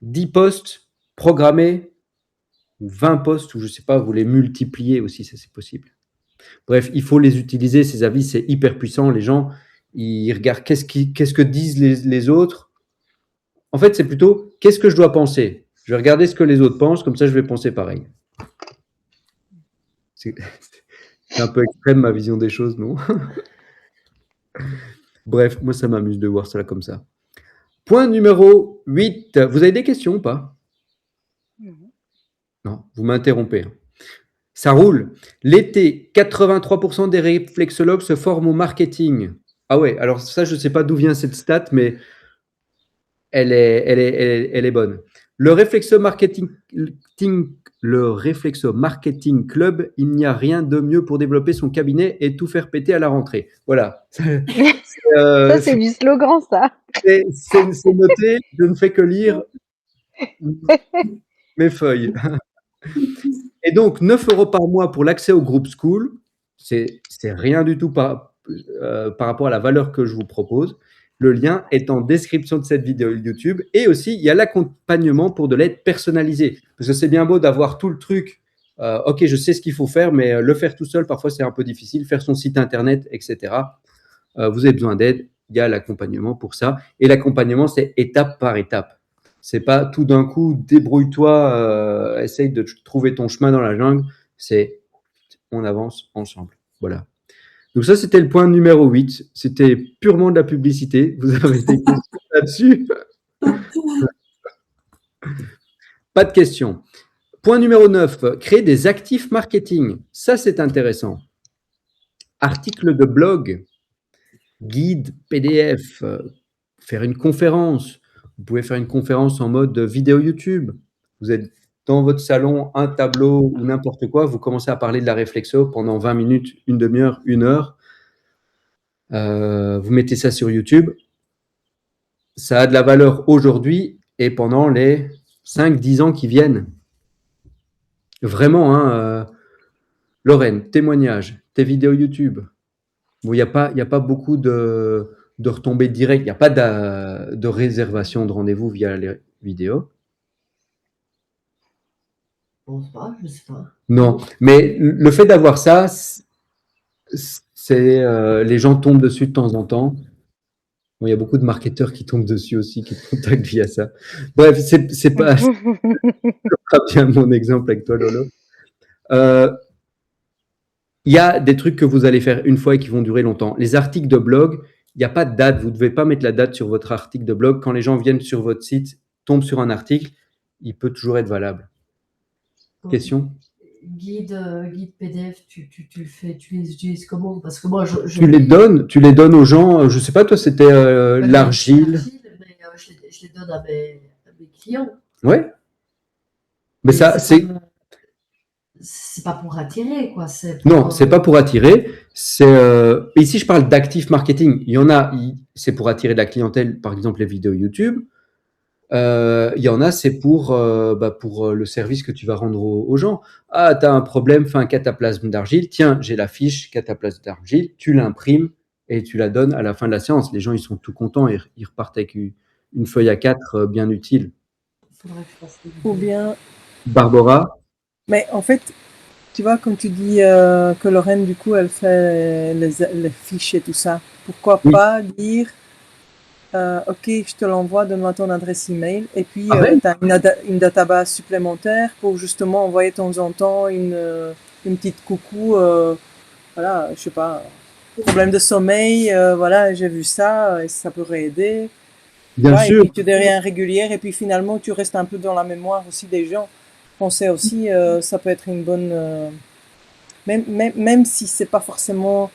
10 posts programmés, ou 20 posts, ou je ne sais pas, vous les multipliez aussi, ça c'est possible. Bref, il faut les utiliser, ces avis, c'est hyper puissant. Les gens, ils regardent qu'est-ce que disent les autres. En fait, c'est plutôt qu'est-ce que je dois penser. Je vais regarder ce que les autres pensent, comme ça je vais penser pareil. C'est un peu extrême ma vision des choses, non? Bref, moi ça m'amuse de voir ça comme ça. Point numéro 8. Vous avez des questions ou pas? Non, vous m'interrompez. Ça roule. L'été, 83% des réflexologues se forment au marketing. Ah ouais, alors ça, je ne sais pas d'où vient cette stat, mais elle est bonne. Le Réflexo Marketing Club, il n'y a rien de mieux pour développer son cabinet et tout faire péter à la rentrée. Voilà. Ça, c'est du slogan, ça. C'est noté, je ne fais que lire mes feuilles. Et donc, 9 € par mois pour l'accès au groupe School, c'est rien du tout par rapport à la valeur que je vous propose. Le lien est en description de cette vidéo YouTube. Et aussi, il y a l'accompagnement pour de l'aide personnalisée. Parce que c'est bien beau d'avoir tout le truc. OK, je sais ce qu'il faut faire, mais le faire tout seul, parfois, c'est un peu difficile. Faire son site internet, etc. Vous avez besoin d'aide. Il y a l'accompagnement pour ça. Et l'accompagnement, c'est étape par étape. C'est pas tout d'un coup, débrouille-toi, essaye de trouver ton chemin dans la jungle. C'est on avance ensemble. Voilà. Donc ça, c'était le point numéro 8. C'était purement de la publicité. Vous avez des questions là-dessus? Pas de questions. Point numéro 9, créer des actifs marketing. Ça, c'est intéressant. Articles de blog, guide, PDF, faire une conférence. Vous pouvez faire une conférence en mode vidéo YouTube. Vous êtes dans votre salon, un tableau ou n'importe quoi, vous commencez à parler de la réflexo pendant 20 minutes, une demi-heure, 1 heure. Vous mettez ça sur YouTube. Ça a de la valeur aujourd'hui et pendant les 5-10 ans qui viennent. Vraiment, hein, Lorraine, témoignage, tes vidéos YouTube. Bon, il n'y a pas beaucoup de retombées directes, il n'y a pas de réservation de rendez-vous via les vidéos. Je sais pas. Non, mais le fait d'avoir ça, c'est les gens tombent dessus de temps en temps. Bon, il y a beaucoup de marketeurs qui tombent dessus aussi, qui te contactent via ça. Bref, c'est pas bien mon exemple avec toi, Lolo. Il y a des trucs que vous allez faire une fois et qui vont durer longtemps. Les articles de blog, il n'y a pas de date. Vous ne devez pas mettre la date sur votre article de blog. Quand les gens viennent sur votre site, tombent sur un article, il peut toujours être valable. Question? Guide PDF, tu le fais, tu les utilises comment? Parce que moi, Tu les donnes aux gens. Je sais pas, toi, c'était l'argile. Mais je les donne à mes clients. Ouais. Mais ça, c'est pas pour attirer, quoi. Non, c'est pas pour attirer. Ici, je parle d'actifs marketing. Il y en a, c'est pour attirer de la clientèle, par exemple les vidéos YouTube. Il y en a, c'est pour le service que tu vas rendre aux gens. Ah, tu as un problème, fais un cataplasme d'argile. Tiens, j'ai la fiche cataplasme d'argile. Tu l'imprimes et tu la donnes à la fin de la séance. Les gens, ils sont tout contents. Ils repartent avec une feuille A4 bien utile. Ou bien... Barbara? Mais en fait, tu vois, comme tu dis que Lorraine, du coup, elle fait les fiches et tout ça, pourquoi pas dire ok, je te l'envoie, donne-moi ton adresse email, et puis tu as une database supplémentaire pour justement envoyer de temps en temps une petite coucou, voilà, je sais pas, problème de sommeil, voilà, j'ai vu ça, et ça pourrait aider. Bien sûr. Et puis tu deviens régulière, et puis finalement, tu restes un peu dans la mémoire aussi des gens. On sait aussi, ça peut être une bonne... même si c'est pas forcément...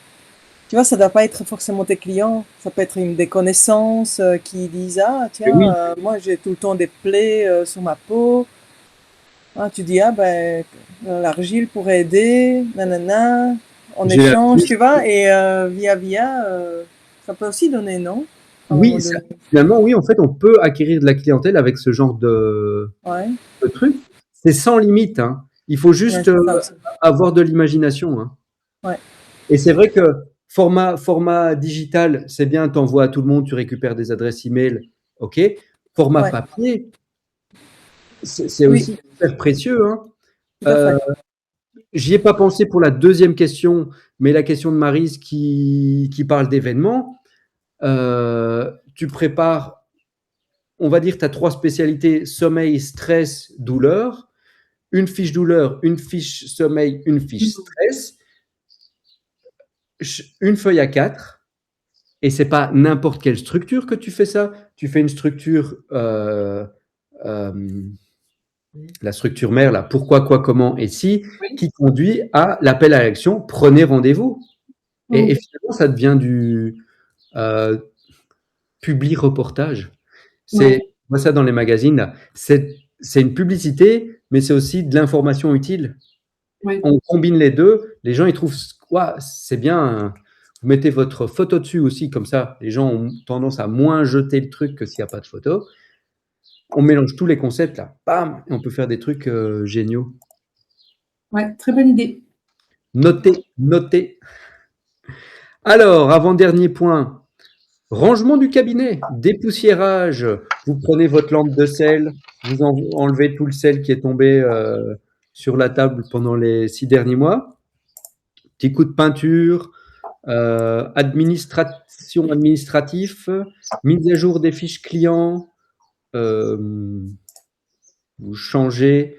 Tu vois, ça doit pas être forcément tes clients. Ça peut être des connaissances qui disent « Ah, tiens, oui. Moi, j'ai tout le temps des plaies sur ma peau. Ah, tu dis « Ah, ben, l'argile pourrait aider, nanana. » En échange, tu vois, et via, ça peut aussi donner, non? Oui, finalement, oui, en fait, on peut acquérir de la clientèle avec ce genre de truc. C'est sans limite, hein. Il faut juste avoir de l'imagination. Hein. Ouais. Et c'est vrai que format digital, c'est bien, tu envoies à tout le monde, tu récupères des adresses email, ok. Format papier, c'est aussi super précieux. Hein. J'y ai pas pensé pour la deuxième question, mais la question de Maryse qui parle d'événements. Tu prépares, on va dire, tu as 3 spécialités, sommeil, stress, douleur. Une fiche douleur, une fiche sommeil, une fiche stress. Une feuille A4. Et c'est pas n'importe quelle structure que tu fais ça. Tu fais une structure, la structure mère, là, pourquoi, quoi, comment et si, qui conduit à l'appel à l'action, prenez rendez-vous. Et finalement, ça devient du publi-reportage. On voit ça dans les magazines, là. C'est une publicité, mais c'est aussi de l'information utile. On combine les deux, les gens ils trouvent c'est bien. Vous mettez votre photo dessus aussi, comme ça, les gens ont tendance à moins jeter le truc que s'il n'y a pas de photo. On mélange tous les concepts là, bam, et on peut faire des trucs géniaux. Ouais, très bonne idée. Notez. Alors, avant-dernier point, rangement du cabinet, dépoussiérage. Vous prenez votre lampe de sel, vous enlevez tout le sel qui est tombé sur la table pendant les 6 derniers mois. Petit coup de peinture, administration administratif, mise à jour des fiches clients, vous changez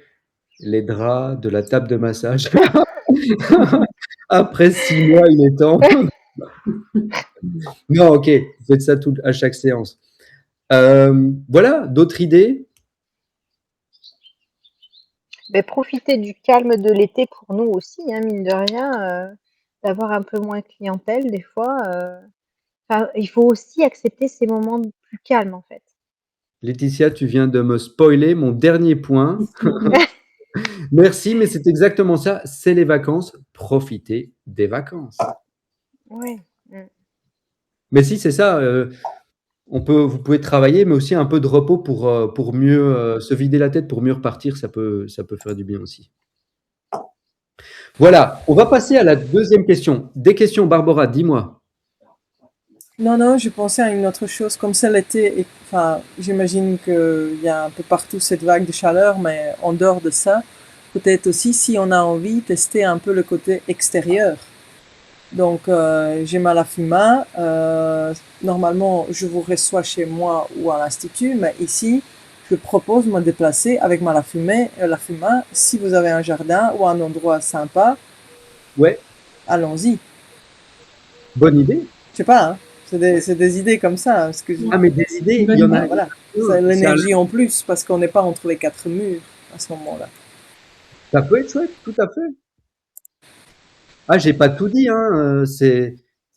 les draps de la table de massage. Après 6 mois, il est temps. Non, ok, vous faites ça à chaque séance. Voilà, d'autres idées? Mais profiter du calme de l'été pour nous aussi, hein, mine de rien, d'avoir un peu moins de clientèle des fois. Enfin, il faut aussi accepter ces moments plus calmes, en fait. Laetitia, tu viens de me spoiler mon dernier point. Merci, mais c'est exactement ça. C'est les vacances. Profitez des vacances. Ouais. Mm. Mais si, c'est ça. Vous pouvez travailler, mais aussi un peu de repos pour mieux se vider la tête, pour mieux repartir. Ça peut faire du bien aussi. Voilà, on va passer à la deuxième question. Des questions, Barbara, dis-moi. Non, je pensais à une autre chose. Comme c'est l'été, enfin, j'imagine qu'il y a un peu partout cette vague de chaleur, mais en dehors de ça, peut-être aussi si on a envie, tester un peu le côté extérieur. Donc, j'ai ma Lafuma. Normalement, je vous reçois chez moi ou à l'institut, mais ici, je propose de me déplacer avec ma Lafuma. Si vous avez un jardin ou un endroit sympa, Ouais, allons-y. bonne idée. Je sais pas, hein. C'est des idées comme ça, hein, parce que Ah, mais des idées, il y en a. voilà, c'est l'énergie en plus parce qu'on n'est pas entre les quatre murs à ce moment-là. Ça peut être chouette, tout à fait. Ah, j'ai pas tout dit, hein. C'est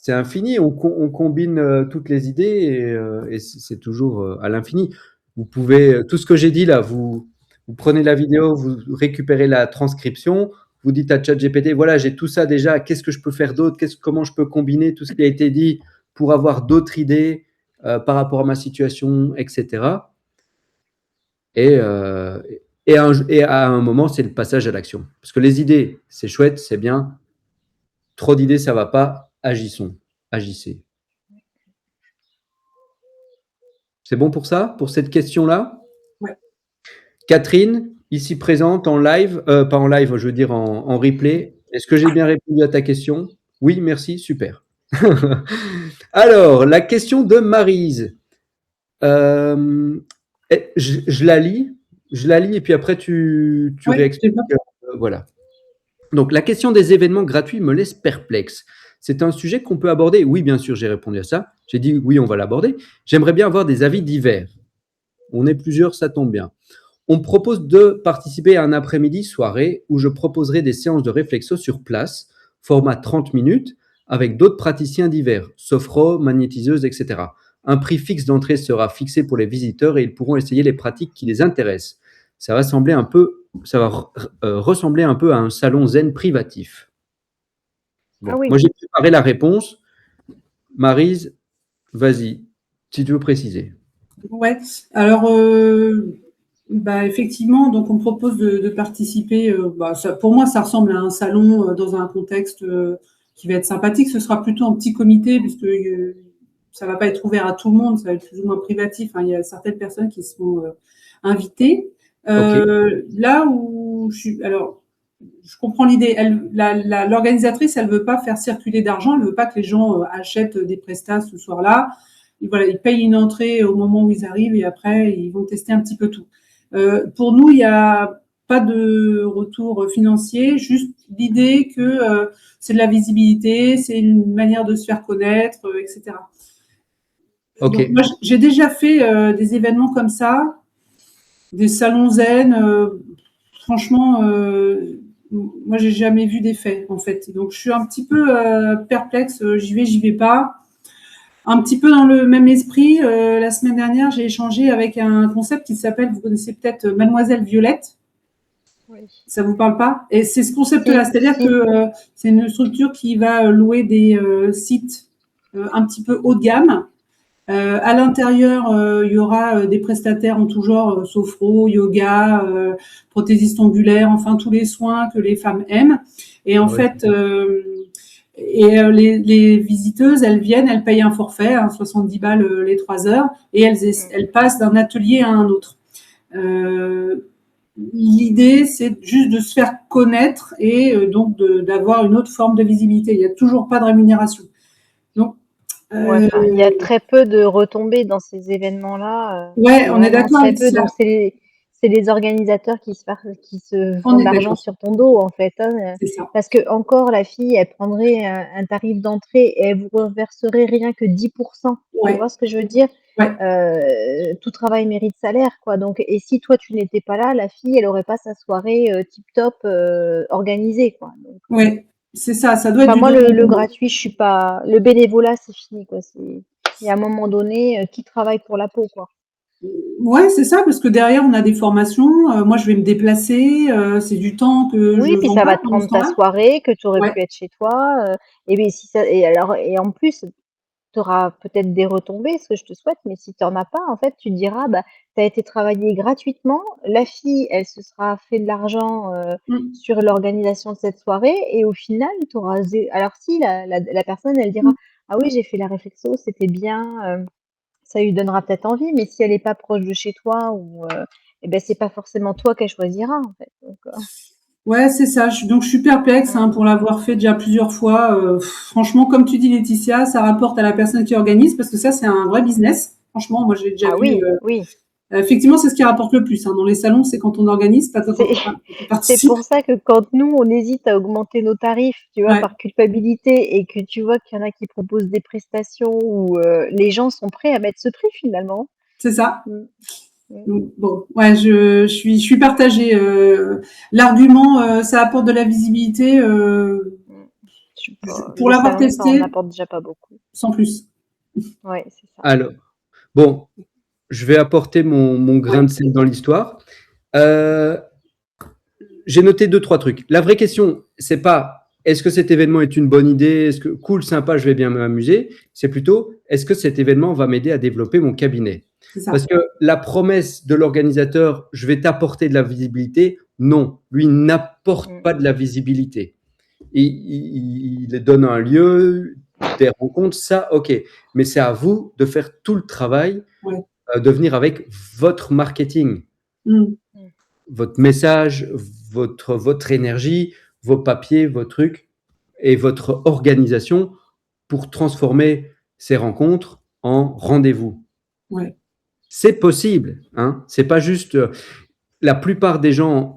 infini. On combine toutes les idées et c'est toujours à l'infini. Vous pouvez, tout ce que j'ai dit là, vous prenez la vidéo, vous récupérez la transcription, vous dites à ChatGPT, voilà, j'ai tout ça déjà, qu'est-ce que je peux faire d'autre, comment je peux combiner tout ce qui a été dit pour avoir d'autres idées par rapport à ma situation, etc. Et à un moment, c'est le passage à l'action. Parce que les idées, c'est chouette, c'est bien. Trop d'idées, ça va pas. Agissez. C'est bon pour ça, pour cette question-là? Ouais. Catherine, ici présente en live, pas en live, je veux dire en replay. Est-ce que j'ai bien répondu à ta question? Oui, merci, super. Alors, la question de Maryse. Je la lis et puis après tu Ouais, réexpliques. c'est bon. Voilà. Donc, la question des événements gratuits me laisse perplexe. C'est un sujet qu'on peut aborder. Oui, bien sûr, j'ai répondu à ça. J'ai dit oui, on va l'aborder. J'aimerais bien avoir des avis divers. On est plusieurs, ça tombe bien. On me propose de participer à un après-midi soirée où je proposerai des séances de réflexo sur place, format 30 minutes, avec d'autres praticiens divers, sophro, magnétiseuses, etc. Un prix fixe d'entrée sera fixé pour les visiteurs et ils pourront essayer les pratiques qui les intéressent. Ça va ressembler un peu à un salon zen privatif. Bon, Ah oui. moi j'ai préparé la réponse. Maryse, vas-y, si tu veux préciser. Ouais. Alors, effectivement, donc on propose de participer. Pour moi, ça ressemble à un salon dans un contexte qui va être sympathique. Ce sera plutôt un petit comité puisque ça va pas être ouvert à tout le monde. Ça va être plus ou moins privatif, hein. Il y a certaines personnes qui seront invitées. Là où je comprends l'idée. L'organisatrice, elle veut pas faire circuler d'argent. Elle veut pas que les gens achètent des prestats ce soir-là. Et voilà, ils payent une entrée au moment où ils arrivent et après, ils vont tester un petit peu tout. Pour nous, il n'y a pas de retour financier, juste l'idée que c'est de la visibilité, c'est une manière de se faire connaître, etc. Ok. Donc, moi, j'ai déjà fait des événements comme ça, des salons zen. Franchement, moi, j'ai jamais vu d'effet, en fait. Donc, je suis un petit peu perplexe. J'y vais pas. Un petit peu dans le même esprit, la semaine dernière, j'ai échangé avec un concept qui s'appelle, vous connaissez peut-être Mademoiselle Violette. Oui. Ça vous parle pas? Et c'est ce concept-là, Si, c'est-à-dire si. que c'est une structure qui va louer des sites un petit peu haut de gamme. À l'intérieur, il y aura des prestataires en tout genre, sophro, yoga, prothésiste ongulaire, enfin tous les soins que les femmes aiment. Et en fait, les visiteuses, elles viennent, elles payent un forfait, 70 balles les 3 heures, et elles passent d'un atelier à un autre. L'idée, c'est juste de se faire connaître et donc d'avoir une autre forme de visibilité. Il n'y a toujours pas de rémunération. Donc, Ouais, il y a très peu de retombées dans ces événements-là. Ouais, on est d'accord très avec peu. ça. Donc c'est les organisateurs qui se On font de est l'argent d'accord, sur ton dos, en fait, hein, c'est ça. parce que encore la fille, elle prendrait un tarif d'entrée et elle vous reverserait rien que 10%. Tu Ouais, vois ce que je veux dire? ouais, Tout travail mérite salaire, quoi. Donc, et si toi tu n'étais pas là, la fille, elle aurait pas sa soirée tip-top organisée, quoi. Donc, ouais. C'est ça, ça doit être enfin, du moi, le donnant-donnant. gratuit, je suis pas. Le bénévolat, c'est fini, quoi. Il y a un moment donné, qui travaille pour la peau, quoi. Ouais, c'est ça, parce que derrière, on a des formations. Moi, je vais me déplacer. C'est du temps que je Oui, puis vends ça pas va te pendant ce prendre ta temps-là. soirée que tu aurais Ouais, pu être chez toi. Et bien si ça, et en plus, tu auras peut-être des retombées, ce que je te souhaite, mais si tu en as pas, en fait, tu te diras, bah, tu as été travaillé gratuitement. La fille, elle se sera fait de l'argent mm, sur l'organisation de cette soirée, et au final, tu auras. Alors si la personne, elle dira, mm. ah oui, j'ai fait la réflexion, c'était bien. Ça lui donnera peut-être envie, mais si elle n'est pas proche de chez toi, ou eh ben c'est pas forcément toi qu'elle choisira, en fait. Donc, Ouais, c'est ça. Donc, je suis perplexe mm. pour l'avoir fait déjà plusieurs fois. Franchement, comme tu dis, Laetitia, ça rapporte à la personne qui organise parce que ça, c'est un vrai business. Franchement, moi, j'ai déjà Ah vu. oui, oui. Effectivement, c'est ce qui rapporte le plus dans les salons, c'est quand on organise, pas quand C'est quand on c'est participe. pour ça que quand nous, on hésite à augmenter nos tarifs, tu vois, Ouais, par culpabilité, et que tu vois qu'il y en a qui proposent des prestations où les gens sont prêts à mettre ce prix finalement. c'est ça. Mm, mm. Donc, bon, ouais, je suis partagée. L'argument, ça apporte de la visibilité. Mm. Je sais pas, Pour les l'avoir salons, ça en testé, apporte déjà pas beaucoup. sans plus. Ouais, c'est ça. Alors, bon, je vais apporter mon grain Ouais, de sel dans l'histoire. Euh, j'ai noté 2, 3 trucs. La vraie question, c'est pas est-ce que cet événement est une bonne idée, est-ce que cool, sympa, je vais bien m'amuser. C'est plutôt est-ce que cet événement va m'aider à développer mon cabinet. c'est ça. Parce que la promesse de l'organisateur, je vais t'apporter de la visibilité, non, lui n'apporte Mm, pas de la visibilité. Il donne un lieu, des rencontres, ça, ok. Mais c'est à vous de faire tout le travail, Ouais. de venir avec votre marketing, Mm. mm. votre message, votre énergie, vos papiers, vos trucs et votre organisation pour transformer ces rencontres en rendez-vous. Ouais. C'est possible, hein. C'est pas juste. La plupart des gens,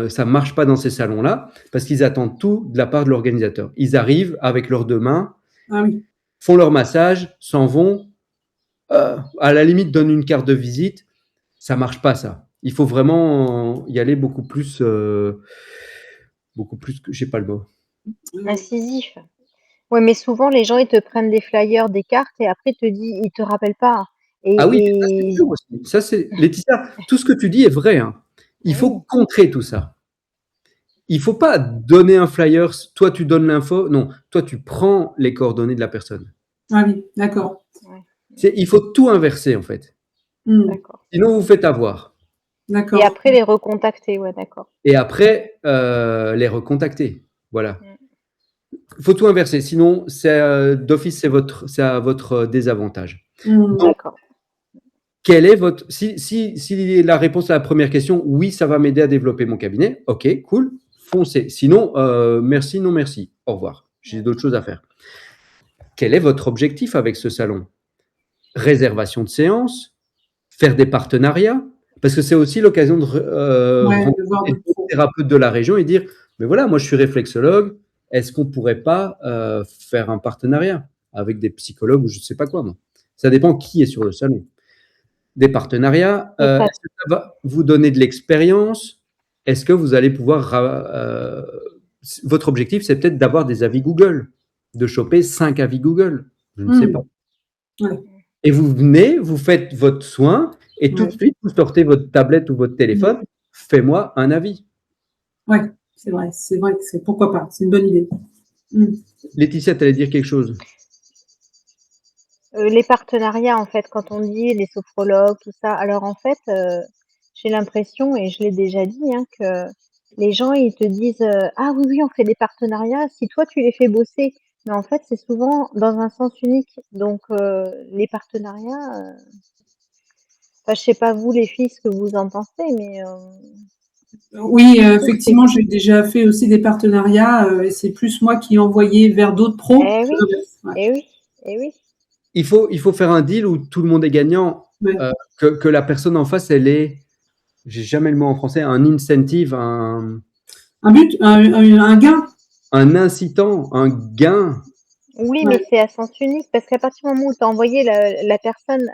ça marche pas dans ces salons-là parce qu'ils attendent tout de la part de l'organisateur. Ils arrivent avec leurs 2 mains, Ah oui. font leur massage, s'en vont. À la limite, donnent une carte de visite. Ça marche pas, ça. Il faut vraiment y aller beaucoup plus que, j'ai pas le mot. Incisif. Ouais, mais souvent, les gens, ils te prennent des flyers, des cartes, et après, ils te rappellent pas. Ah oui, ça c'est sûr aussi. Ça c'est Laetitia, tout ce que tu dis est vrai, hein. Il faut Oui. contrer tout ça. Il faut pas donner un flyer, toi tu donnes l'info, non, toi tu prends les coordonnées de la personne. Ah oui, d'accord. Ouais, Il faut tout inverser en fait. Mm. d'accord. Sinon vous faites avoir. Et D'accord. après, les recontacter, ouais, d'accord. Et après, les recontacter. Voilà. Mm. Il faut tout inverser. Sinon, d'office, c'est à votre désavantage. Mm. Donc, D'accord. quel est votre. Si la réponse à la première question, oui, ça va m'aider à développer mon cabinet, ok, cool, foncez. Sinon, merci, non merci. Au revoir. J'ai d'autres choses à faire. Quel est votre objectif avec ce salon? Réservation de séances, faire des partenariats, parce que c'est aussi l'occasion de Ouais, rencontrer de voir d'autres d'autres pros. thérapeutes de la région et dire, mais voilà, moi je suis réflexologue, est-ce qu'on pourrait pas faire un partenariat avec des psychologues ou je ne sais pas quoi, moi. Ça dépend qui est sur le salon. Des partenariats, Et ça, est-ce que ça va vous donner de l'expérience? Est-ce que vous allez pouvoir votre objectif, c'est peut-être d'avoir des avis Google, de choper 5 avis Google, je ne sais pas. Mm. Ouais, Et vous venez, vous faites votre soin et tout de ouais. suite, vous sortez votre tablette ou votre Mm. téléphone, fais-moi un avis. Ouais, c'est vrai. C'est vrai que pourquoi pas. C'est une bonne idée. Mm. Laetitia, tu allais dire quelque chose? les partenariats, en fait, quand on dit les sophrologues, tout ça, alors en fait, j'ai l'impression, et je l'ai déjà dit, hein, que les gens, ils te disent ah oui, oui, on fait des partenariats si toi, tu les fais bosser. Mais en fait, c'est souvent dans un sens unique. Donc, les partenariats, enfin, je sais pas vous, les filles, ce que vous en pensez, mais Oui, je trouve que c'est. effectivement, j'ai déjà fait aussi des partenariats et c'est plus moi qui ai envoyé vers d'autres pros Eh que oui, l'inverse. Ouais. eh oui, eh oui. Il faut faire un deal où tout le monde est gagnant, Ouais. que la personne en face, elle ait j'ai jamais le mot en français, un incentive, Un but, un gain. un incitant, un gain. Oui, Ouais. mais c'est à sens unique parce qu'à partir du moment où tu as envoyé la personne,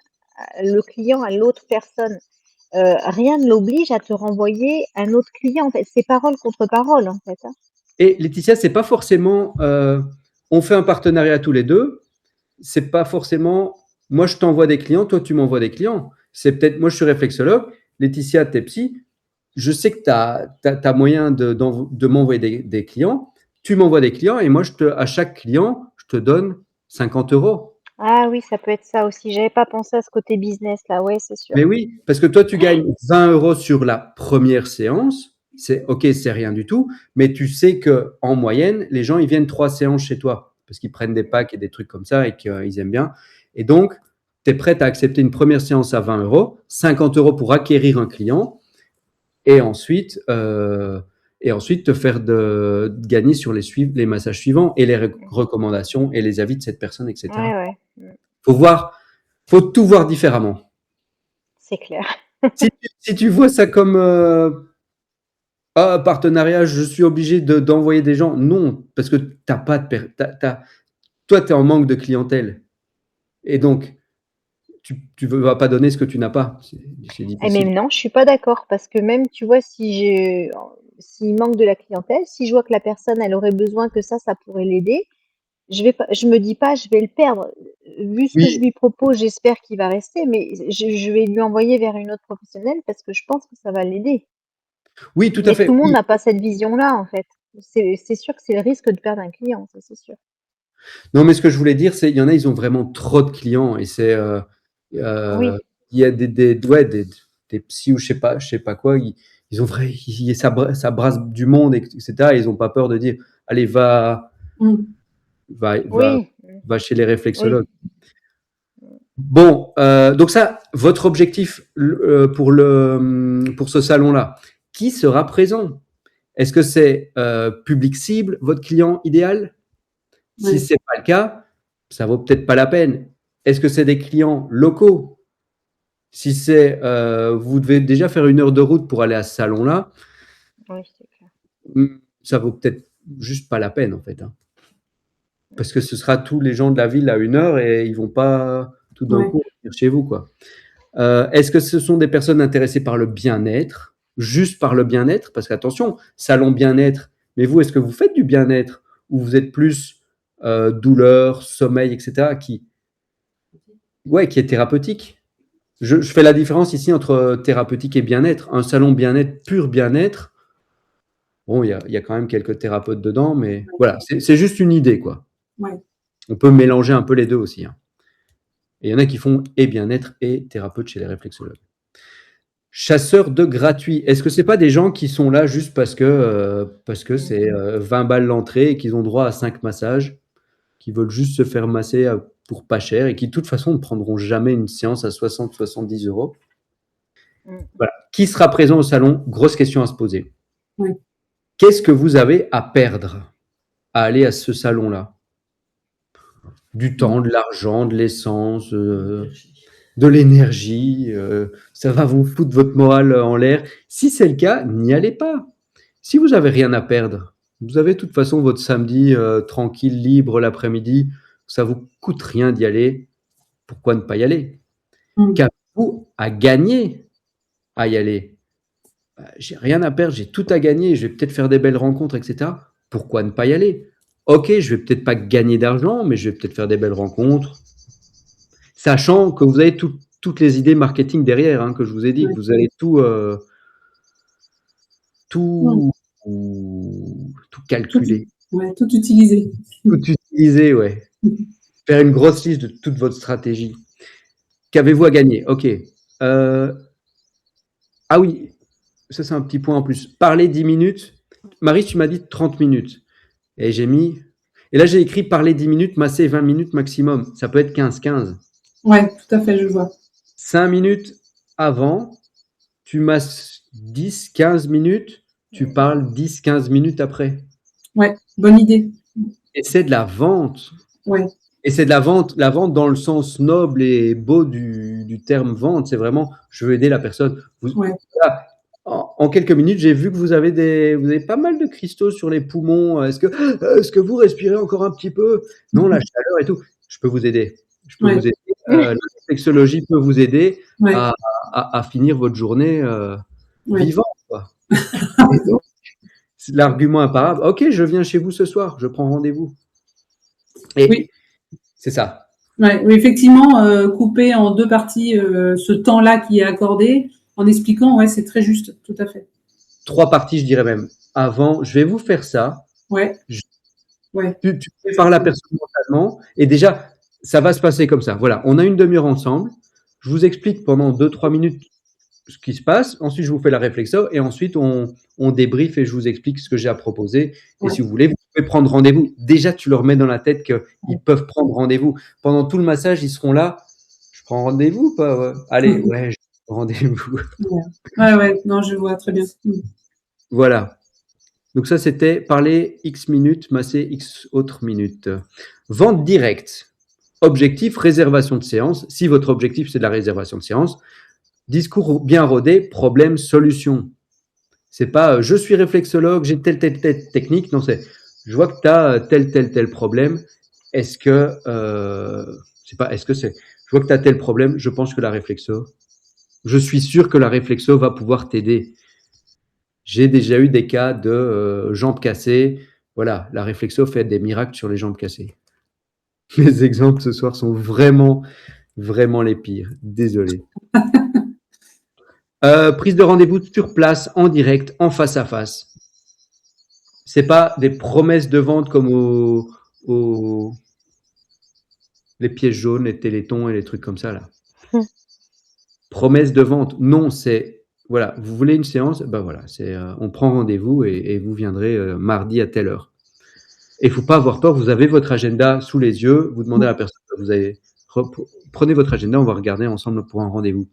le client à l'autre personne, rien ne l'oblige à te renvoyer un autre client. En fait, c'est parole contre parole, en fait. Hein. Et Laetitia, c'est pas forcément, on fait un partenariat tous les deux. C'est pas forcément, moi je t'envoie des clients, toi tu m'envoies des clients. C'est peut-être, moi je suis réflexologue, Laetitia, t'es psy. Je sais que tu as moyen de m'envoyer des clients. Tu m'envoies des clients et moi, à chaque client, je te donne 50 €. Ah oui, ça peut être ça aussi. J'avais pas pensé à ce côté business là. Ouais, c'est sûr. Mais oui, parce que toi, tu gagnes 20 € sur la première séance. C'est OK, c'est rien du tout. Mais tu sais qu'en moyenne, les gens, ils viennent 3 séances chez toi parce qu'ils prennent des packs et des trucs comme ça et qu'ils aiment bien. Et donc, tu es prête à accepter une première séance à 20 €, 50 € pour acquérir un client et ensuite te faire gagner sur les massages suivants et les recommandations et les avis de cette personne, etc. Ouais, ouais, Faut tout voir différemment. c'est clair. Si tu vois ça comme partenariat, je suis obligé d'envoyer des gens, non, parce que t'as pas toi, tu es en manque de clientèle. Et donc, tu ne vas pas donner ce que tu n'as pas. C'est Eh, mais difficile. non, je suis pas d'accord parce que même, tu vois, s'il manque de la clientèle, si je vois que la personne, elle aurait besoin que ça pourrait l'aider, je me dis pas, je vais le perdre. Vu ce que je Oui, lui propose, j'espère qu'il va rester, mais je vais lui envoyer vers une autre professionnelle parce que je pense que ça va l'aider. oui, tout à Mais fait. tout le monde Oui. n'a pas cette vision-là, en fait. C'est sûr que c'est le risque de perdre un client, ça c'est sûr. Non, mais ce que je voulais dire, c'est il y en a, ils ont vraiment trop de clients et c'est Oui, il y a des psys ou je sais pas quoi, ils ont ça brasse du monde, etc. Et ils n'ont pas peur de dire, allez, Mm. va, va, oui, va chez les oui. réflexologues. Bon, donc ça, votre objectif pour ce salon-là, qui sera présent? Est-ce que c'est public cible, votre client idéal? Si Ouais. c'est pas le cas, ça vaut peut-être pas la peine. Est-ce que c'est des clients locaux? Si c'est, vous devez déjà faire 1 heure de route pour aller à ce salon-là, Oui, c'est clair. ça vaut peut-être juste pas la peine en fait, hein. Parce que ce sera tous les gens de la ville à 1 heure et ils vont pas tout d'un Ouais. coup venir chez vous, quoi. Est-ce que ce sont des personnes intéressées par le bien-être, juste par le bien-être? Parce qu'attention, salon bien-être, mais vous, est-ce que vous faites du bien-être ou vous êtes plus douleur, sommeil, etc., qui est thérapeutique? Je fais la différence ici entre thérapeutique et bien-être. Un salon bien-être, pur bien-être, bon, il y a quand même quelques thérapeutes dedans, mais voilà, c'est juste une idée, quoi. Ouais. On peut mélanger un peu les deux aussi, hein. Et il y en a qui font et bien-être et thérapeute chez les réflexologues. Chasseurs de gratuits. Est-ce que c'est pas des gens qui sont là juste parce que c'est 20 balles l'entrée et qu'ils ont droit à 5 massages, qui veulent juste se faire masser pour pas cher et qui de toute façon ne prendront jamais une séance à 60-70 €? Mm. Voilà. Qui sera présent au salon? Grosse question à se poser. Oui. Qu'est-ce que vous avez à perdre à aller à ce salon-là? Du temps, de l'argent, de l'essence, de l'énergie, ça va vous foutre votre morale en l'air. Si c'est le cas, n'y allez pas. Si vous avez rien à perdre, vous avez de toute façon votre samedi tranquille, libre l'après-midi, ça vous coûte rien d'y aller. Pourquoi ne pas y aller? Mm. Qu'avez-vous à gagner à y aller? J'ai rien à perdre, j'ai tout à gagner, je vais peut-être faire des belles rencontres, etc. Pourquoi ne pas y aller? Ok, je vais peut-être pas gagner d'argent, mais je vais peut-être faire des belles rencontres, sachant que vous avez toutes les idées marketing derrière, hein, que je vous ai dit, Ouais. que vous allez Mm. tout, tout calculer, Tout utiliser. tout utiliser, ouais. Faire une grosse liste de toute votre stratégie. Qu'avez-vous à gagner? Ok. Ah oui, ça c'est un petit point en plus. Parler 10 minutes. Marie, tu m'as dit 30 minutes. Et j'ai mis. Et là, j'ai écrit parler 10 minutes, masser 20 minutes maximum. Ça peut être 15-15. Ouais, tout à fait, je vois. 5 minutes avant, tu masses 10-15 minutes, tu parles 10-15 minutes après. Ouais, bonne idée. Et c'est de la vente. Ouais. Et c'est de la vente dans le sens noble et beau du terme vente. C'est vraiment, je veux aider la personne. Ouais. Voilà, en quelques minutes, j'ai vu que vous avez pas mal de cristaux sur les poumons. Est-ce que vous respirez encore un petit peu? Non, la chaleur et tout. Je peux vous aider. Je peux Ouais. vous aider. La réflexologie peut vous aider Ouais. à finir votre journée Ouais. vivant, quoi. Et donc, c'est l'argument imparable. OK, je viens chez vous ce soir, je prends rendez-vous. Et Oui. c'est ça. Ouais, oui, effectivement, couper en 2 parties, ce temps-là qui est accordé, en expliquant, ouais, c'est très juste, tout à fait. 3 parties, je dirais même. Avant, je vais vous faire ça. Ouais. Je Ouais. Tu prépares la personne mentalement et déjà, ça va se passer comme ça. Voilà, on a une demi-heure ensemble. Je vous explique pendant 2-3 minutes ce qui se passe. Ensuite, je vous fais la réflexo et ensuite, on débriefe et je vous explique ce que j'ai à proposer. Et Ouais. si vous voulez, vous pouvez prendre rendez-vous. Déjà, tu leur mets dans la tête qu'ils peuvent prendre rendez-vous. Pendant tout le massage, ils seront là. Je prends rendez-vous ou pas? Ouais. Allez, ouais, je prends rendez-vous. Ouais, ouais, non, je vois très bien. Voilà. Donc ça, c'était parler X minutes, masser X autres minutes. Vente directe. Objectif, réservation de séance. Si votre objectif, c'est de la réservation de séance, discours bien rodé, problème, solution. C'est pas je suis réflexologue, j'ai telle technique. Non, c'est je vois que tu as tel problème. Est-ce que c'est pas est-ce que c'est je vois que tu as tel problème, je pense que la réflexo, je suis sûr que la réflexo va pouvoir t'aider. J'ai déjà eu des cas de jambes cassées. Voilà, la réflexo fait des miracles sur les jambes cassées. Les exemples ce soir sont vraiment les pires. Désolé. Prise de rendez-vous sur place, en direct, en face à face. C'est pas des promesses de vente comme les pièces jaunes, les télétons et les trucs comme ça là. Promesse de vente, non, c'est voilà, vous voulez une séance, ben voilà, c'est on prend rendez-vous et vous viendrez mardi à telle heure. Et il ne faut pas avoir peur, vous avez votre agenda sous les yeux, vous demandez à la personne, prenez votre agenda, on va regarder ensemble pour un rendez-vous.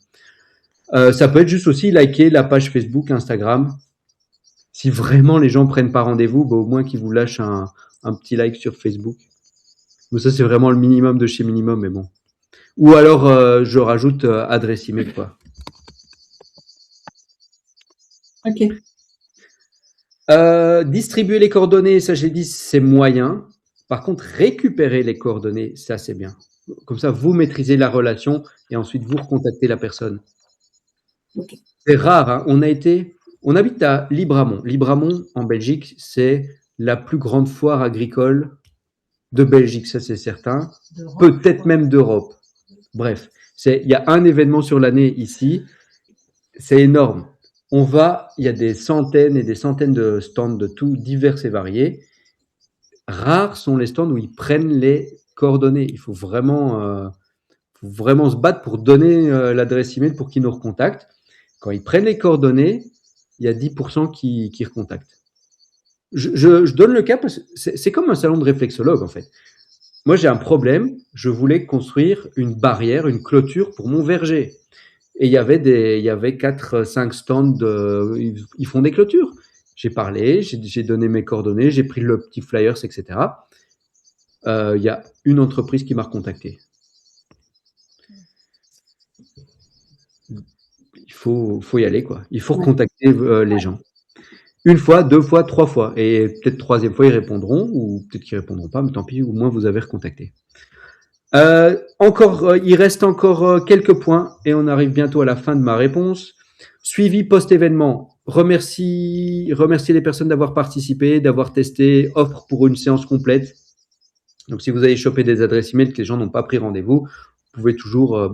Ça peut être juste aussi liker la page Facebook, Instagram. Si vraiment les gens ne prennent pas rendez-vous, bah, au moins qu'ils vous lâchent un petit like sur Facebook. Mais ça, c'est vraiment le minimum de chez minimum, mais bon. Ou alors, je rajoute adresse email, quoi. Ok. Distribuer les coordonnées, ça, j'ai dit, c'est moyen. Par contre, récupérer les coordonnées, ça, c'est bien. Comme ça, vous maîtrisez la relation et ensuite, vous recontactez la personne. Okay. C'est rare, hein. On habite à Libramont. Libramont, en Belgique, c'est la plus grande foire agricole de Belgique, ça c'est certain. Peut-être même d'Europe. Bref, il y a un événement sur l'année ici. C'est énorme. Il y a des centaines et des centaines de stands de tout, divers et variés. Rares sont les stands où ils prennent les coordonnées. Il faut vraiment se battre pour donner l'adresse email pour qu'ils nous recontactent. Quand ils prennent les coordonnées, il y a 10% qui recontactent. Je donne le cas parce que c'est comme un salon de réflexologue, en fait. Moi, j'ai un problème. Je voulais construire une barrière, une clôture pour mon verger. Et il y avait 4-5 stands, ils font des clôtures. J'ai parlé, j'ai donné mes coordonnées, j'ai pris le petit flyers, etc. Il y a une entreprise qui m'a recontacté. Il faut y aller, quoi. Il faut contacter les gens. Une fois, 2 fois, 3 fois. Et peut-être 3e fois, ils répondront, ou peut-être qu'ils répondront pas, mais tant pis, au moins vous avez recontacté. Il reste encore quelques points et on arrive bientôt à la fin de ma réponse. Suivi post-événement. Remercier les personnes d'avoir participé, d'avoir testé, offre pour une séance complète. Donc, si vous avez chopé des adresses email que les gens n'ont pas pris rendez-vous, vous pouvez toujours,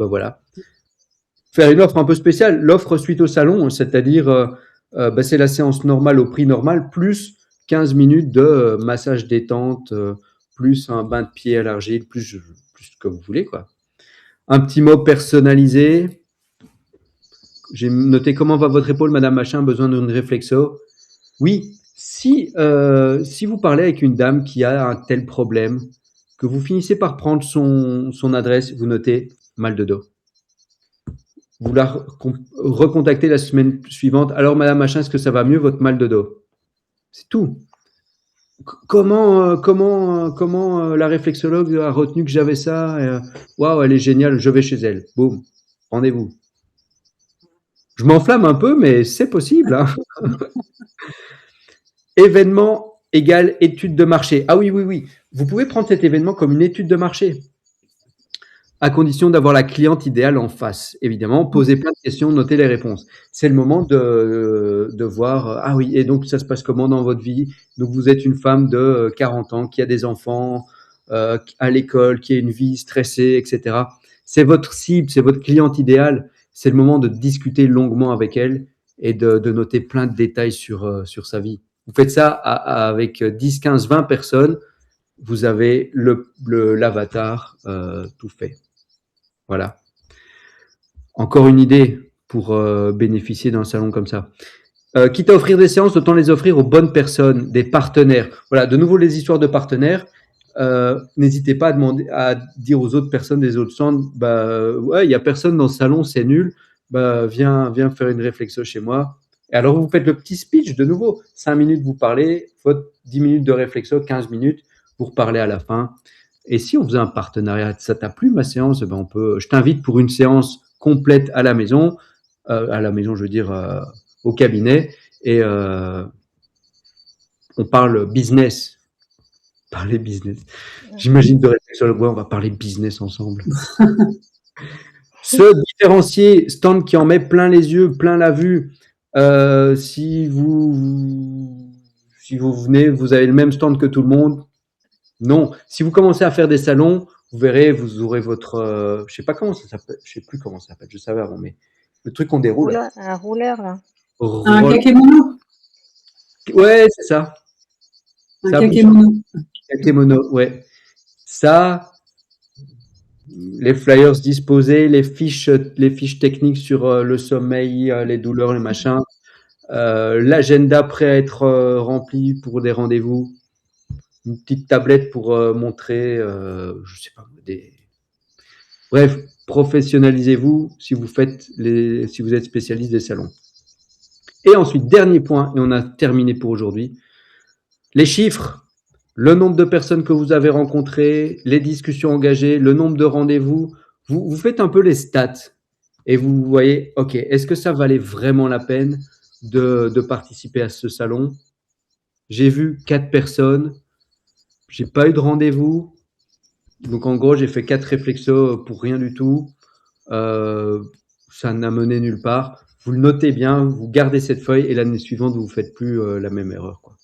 faire une offre un peu spéciale. L'offre suite au salon, c'est-à-dire, c'est la séance normale au prix normal, plus 15 minutes de massage détente, plus un bain de pied à l'argile, plus ce que vous voulez, quoi. Un petit mot personnalisé. J'ai noté comment va votre épaule, madame machin, besoin d'une réflexo. Oui, si vous parlez avec une dame qui a un tel problème, que vous finissez par prendre son adresse, vous notez mal de dos. Vous la recontactez la semaine suivante. Alors, madame machin, est-ce que ça va mieux, votre mal de dos? C'est tout. Comment la réflexologue a retenu que j'avais ça? Waouh, elle est géniale, je vais chez elle. Boum, rendez-vous. Je m'enflamme un peu, mais c'est possible, hein. Événement égale étude de marché. Ah oui, oui, oui. Vous pouvez prendre cet événement comme une étude de marché, à condition d'avoir la cliente idéale en face. Évidemment, posez plein de questions, notez les réponses. C'est le moment de voir, ah oui, et donc ça se passe comment dans votre vie? Donc vous êtes une femme de 40 ans qui a des enfants, à l'école, qui a une vie stressée, etc. C'est votre cible, c'est votre cliente idéale. C'est le moment de discuter longuement avec elle et de noter plein de détails sur sa vie. Vous faites ça avec 10, 15, 20 personnes, vous avez l'avatar tout fait. Voilà. Encore une idée pour bénéficier d'un salon comme ça. Quitte à offrir des séances, autant les offrir aux bonnes personnes, des partenaires. Voilà, de nouveau les histoires de partenaires. N'hésitez pas à dire aux autres personnes des autres centres, ouais, il n'y a personne dans ce salon, c'est nul. Viens faire une réflexion chez moi. Et alors vous faites le petit speech de nouveau. 5 minutes vous parlez, 10 minutes de réflexion, 15 minutes vous reparlez à la fin. Et si on faisait un partenariat, ça t'a plu ma séance? Je t'invite pour une séance complète à la maison, je veux dire au cabinet, et on parle business. Parler business. J'imagine de réflexion, ouais, on va parler business ensemble. Se différencier, stand qui en met plein les yeux, plein la vue. Si vous venez, vous avez le même stand que tout le monde. Non. Si vous commencez à faire des salons, vous verrez, vous aurez votre, je sais pas comment ça s'appelle, je sais plus comment ça s'appelle, je savais avant, mais le truc qu'on déroule. Un rouleur, là. Un kakémono. Ouais, c'est ça. Un kakémono. Kakémono, ouais. Ça, les flyers disposés, les fiches techniques sur le sommeil, les douleurs, les machins, l'agenda prêt à être rempli pour des rendez-vous, une petite tablette pour montrer, je sais pas, bref, professionnalisez-vous si vous êtes spécialiste des salons. Et ensuite, dernier point, et on a terminé pour aujourd'hui, les chiffres. Le nombre de personnes que vous avez rencontrées, les discussions engagées, le nombre de rendez-vous, vous faites un peu les stats et vous voyez, ok, est-ce que ça valait vraiment la peine de participer à ce salon? J'ai vu 4 personnes, j'ai pas eu de rendez-vous, donc en gros j'ai fait 4 réflexos pour rien du tout, ça n'a mené nulle part. Vous le notez bien, vous gardez cette feuille et l'année suivante vous ne faites plus la même erreur, quoi.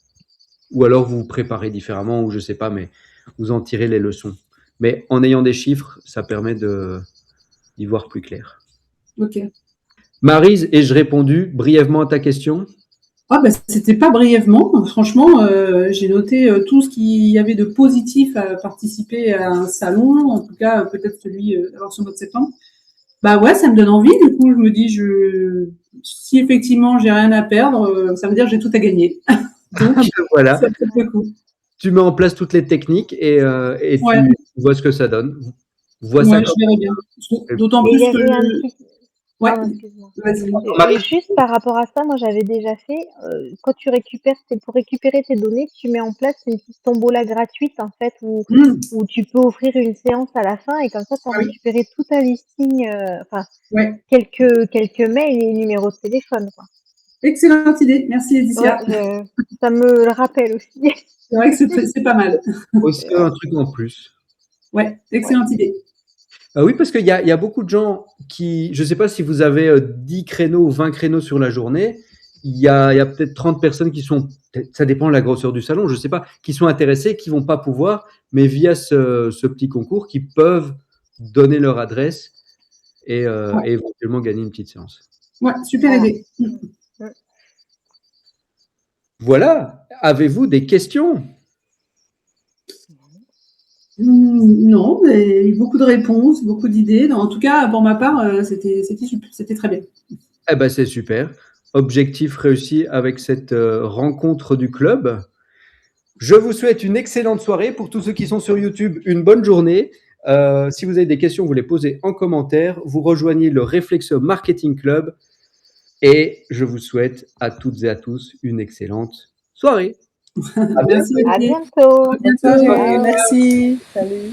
Ou alors vous vous préparez différemment, ou je sais pas, mais vous en tirez les leçons. Mais en ayant des chiffres, ça permet d'y voir plus clair. Ok. Maryse, ai-je répondu brièvement à ta question? Ah c'était pas brièvement. Franchement, j'ai noté tout ce qu'il y avait de positif à participer à un salon, en tout cas peut-être celui alors ce mois de septembre. Ouais, ça me donne envie. Du coup, je me dis, si effectivement j'ai rien à perdre, ça veut dire que j'ai tout à gagner. Donc, voilà. Ça peut être cool. Tu mets en place toutes les techniques et Ouais. tu vois ce que ça donne. Vois Ouais, ça je verrai bien. D'autant plus que. Ouais. Vas-y. Et juste par rapport à ça, moi j'avais déjà fait, quand tu récupères pour récupérer tes données, tu mets en place une petite tombola gratuite en fait où tu peux offrir une séance à la fin et comme ça tu as récupéré tout un listing, quelques mails et numéros de téléphone, quoi. Excellente idée, merci Laetitia. Ouais, ça me le rappelle aussi. C'est vrai que c'est pas mal. Aussi un truc en plus. Ouais, excellente idée. Oui, parce qu'il y a beaucoup de gens qui, je ne sais pas si vous avez 10 créneaux ou 20 créneaux sur la journée, il y a peut-être 30 personnes qui sont, ça dépend de la grosseur du salon, je ne sais pas, qui sont intéressées, qui ne vont pas pouvoir, mais via ce petit concours, qui peuvent donner leur adresse et éventuellement gagner une petite séance. Ouais, super idée. Voilà, avez-vous des questions? Non, il y a eu beaucoup de réponses, beaucoup d'idées. En tout cas, pour ma part, c'était très bien. Eh ben, c'est super. Objectif réussi avec cette rencontre du club. Je vous souhaite une excellente soirée. Pour tous ceux qui sont sur YouTube, une bonne journée. Si vous avez des questions, vous les posez en commentaire. Vous rejoignez le Réflexo Marketing Club. Et je vous souhaite à toutes et à tous une excellente soirée. Merci. À bientôt. À bientôt. Merci. Salut.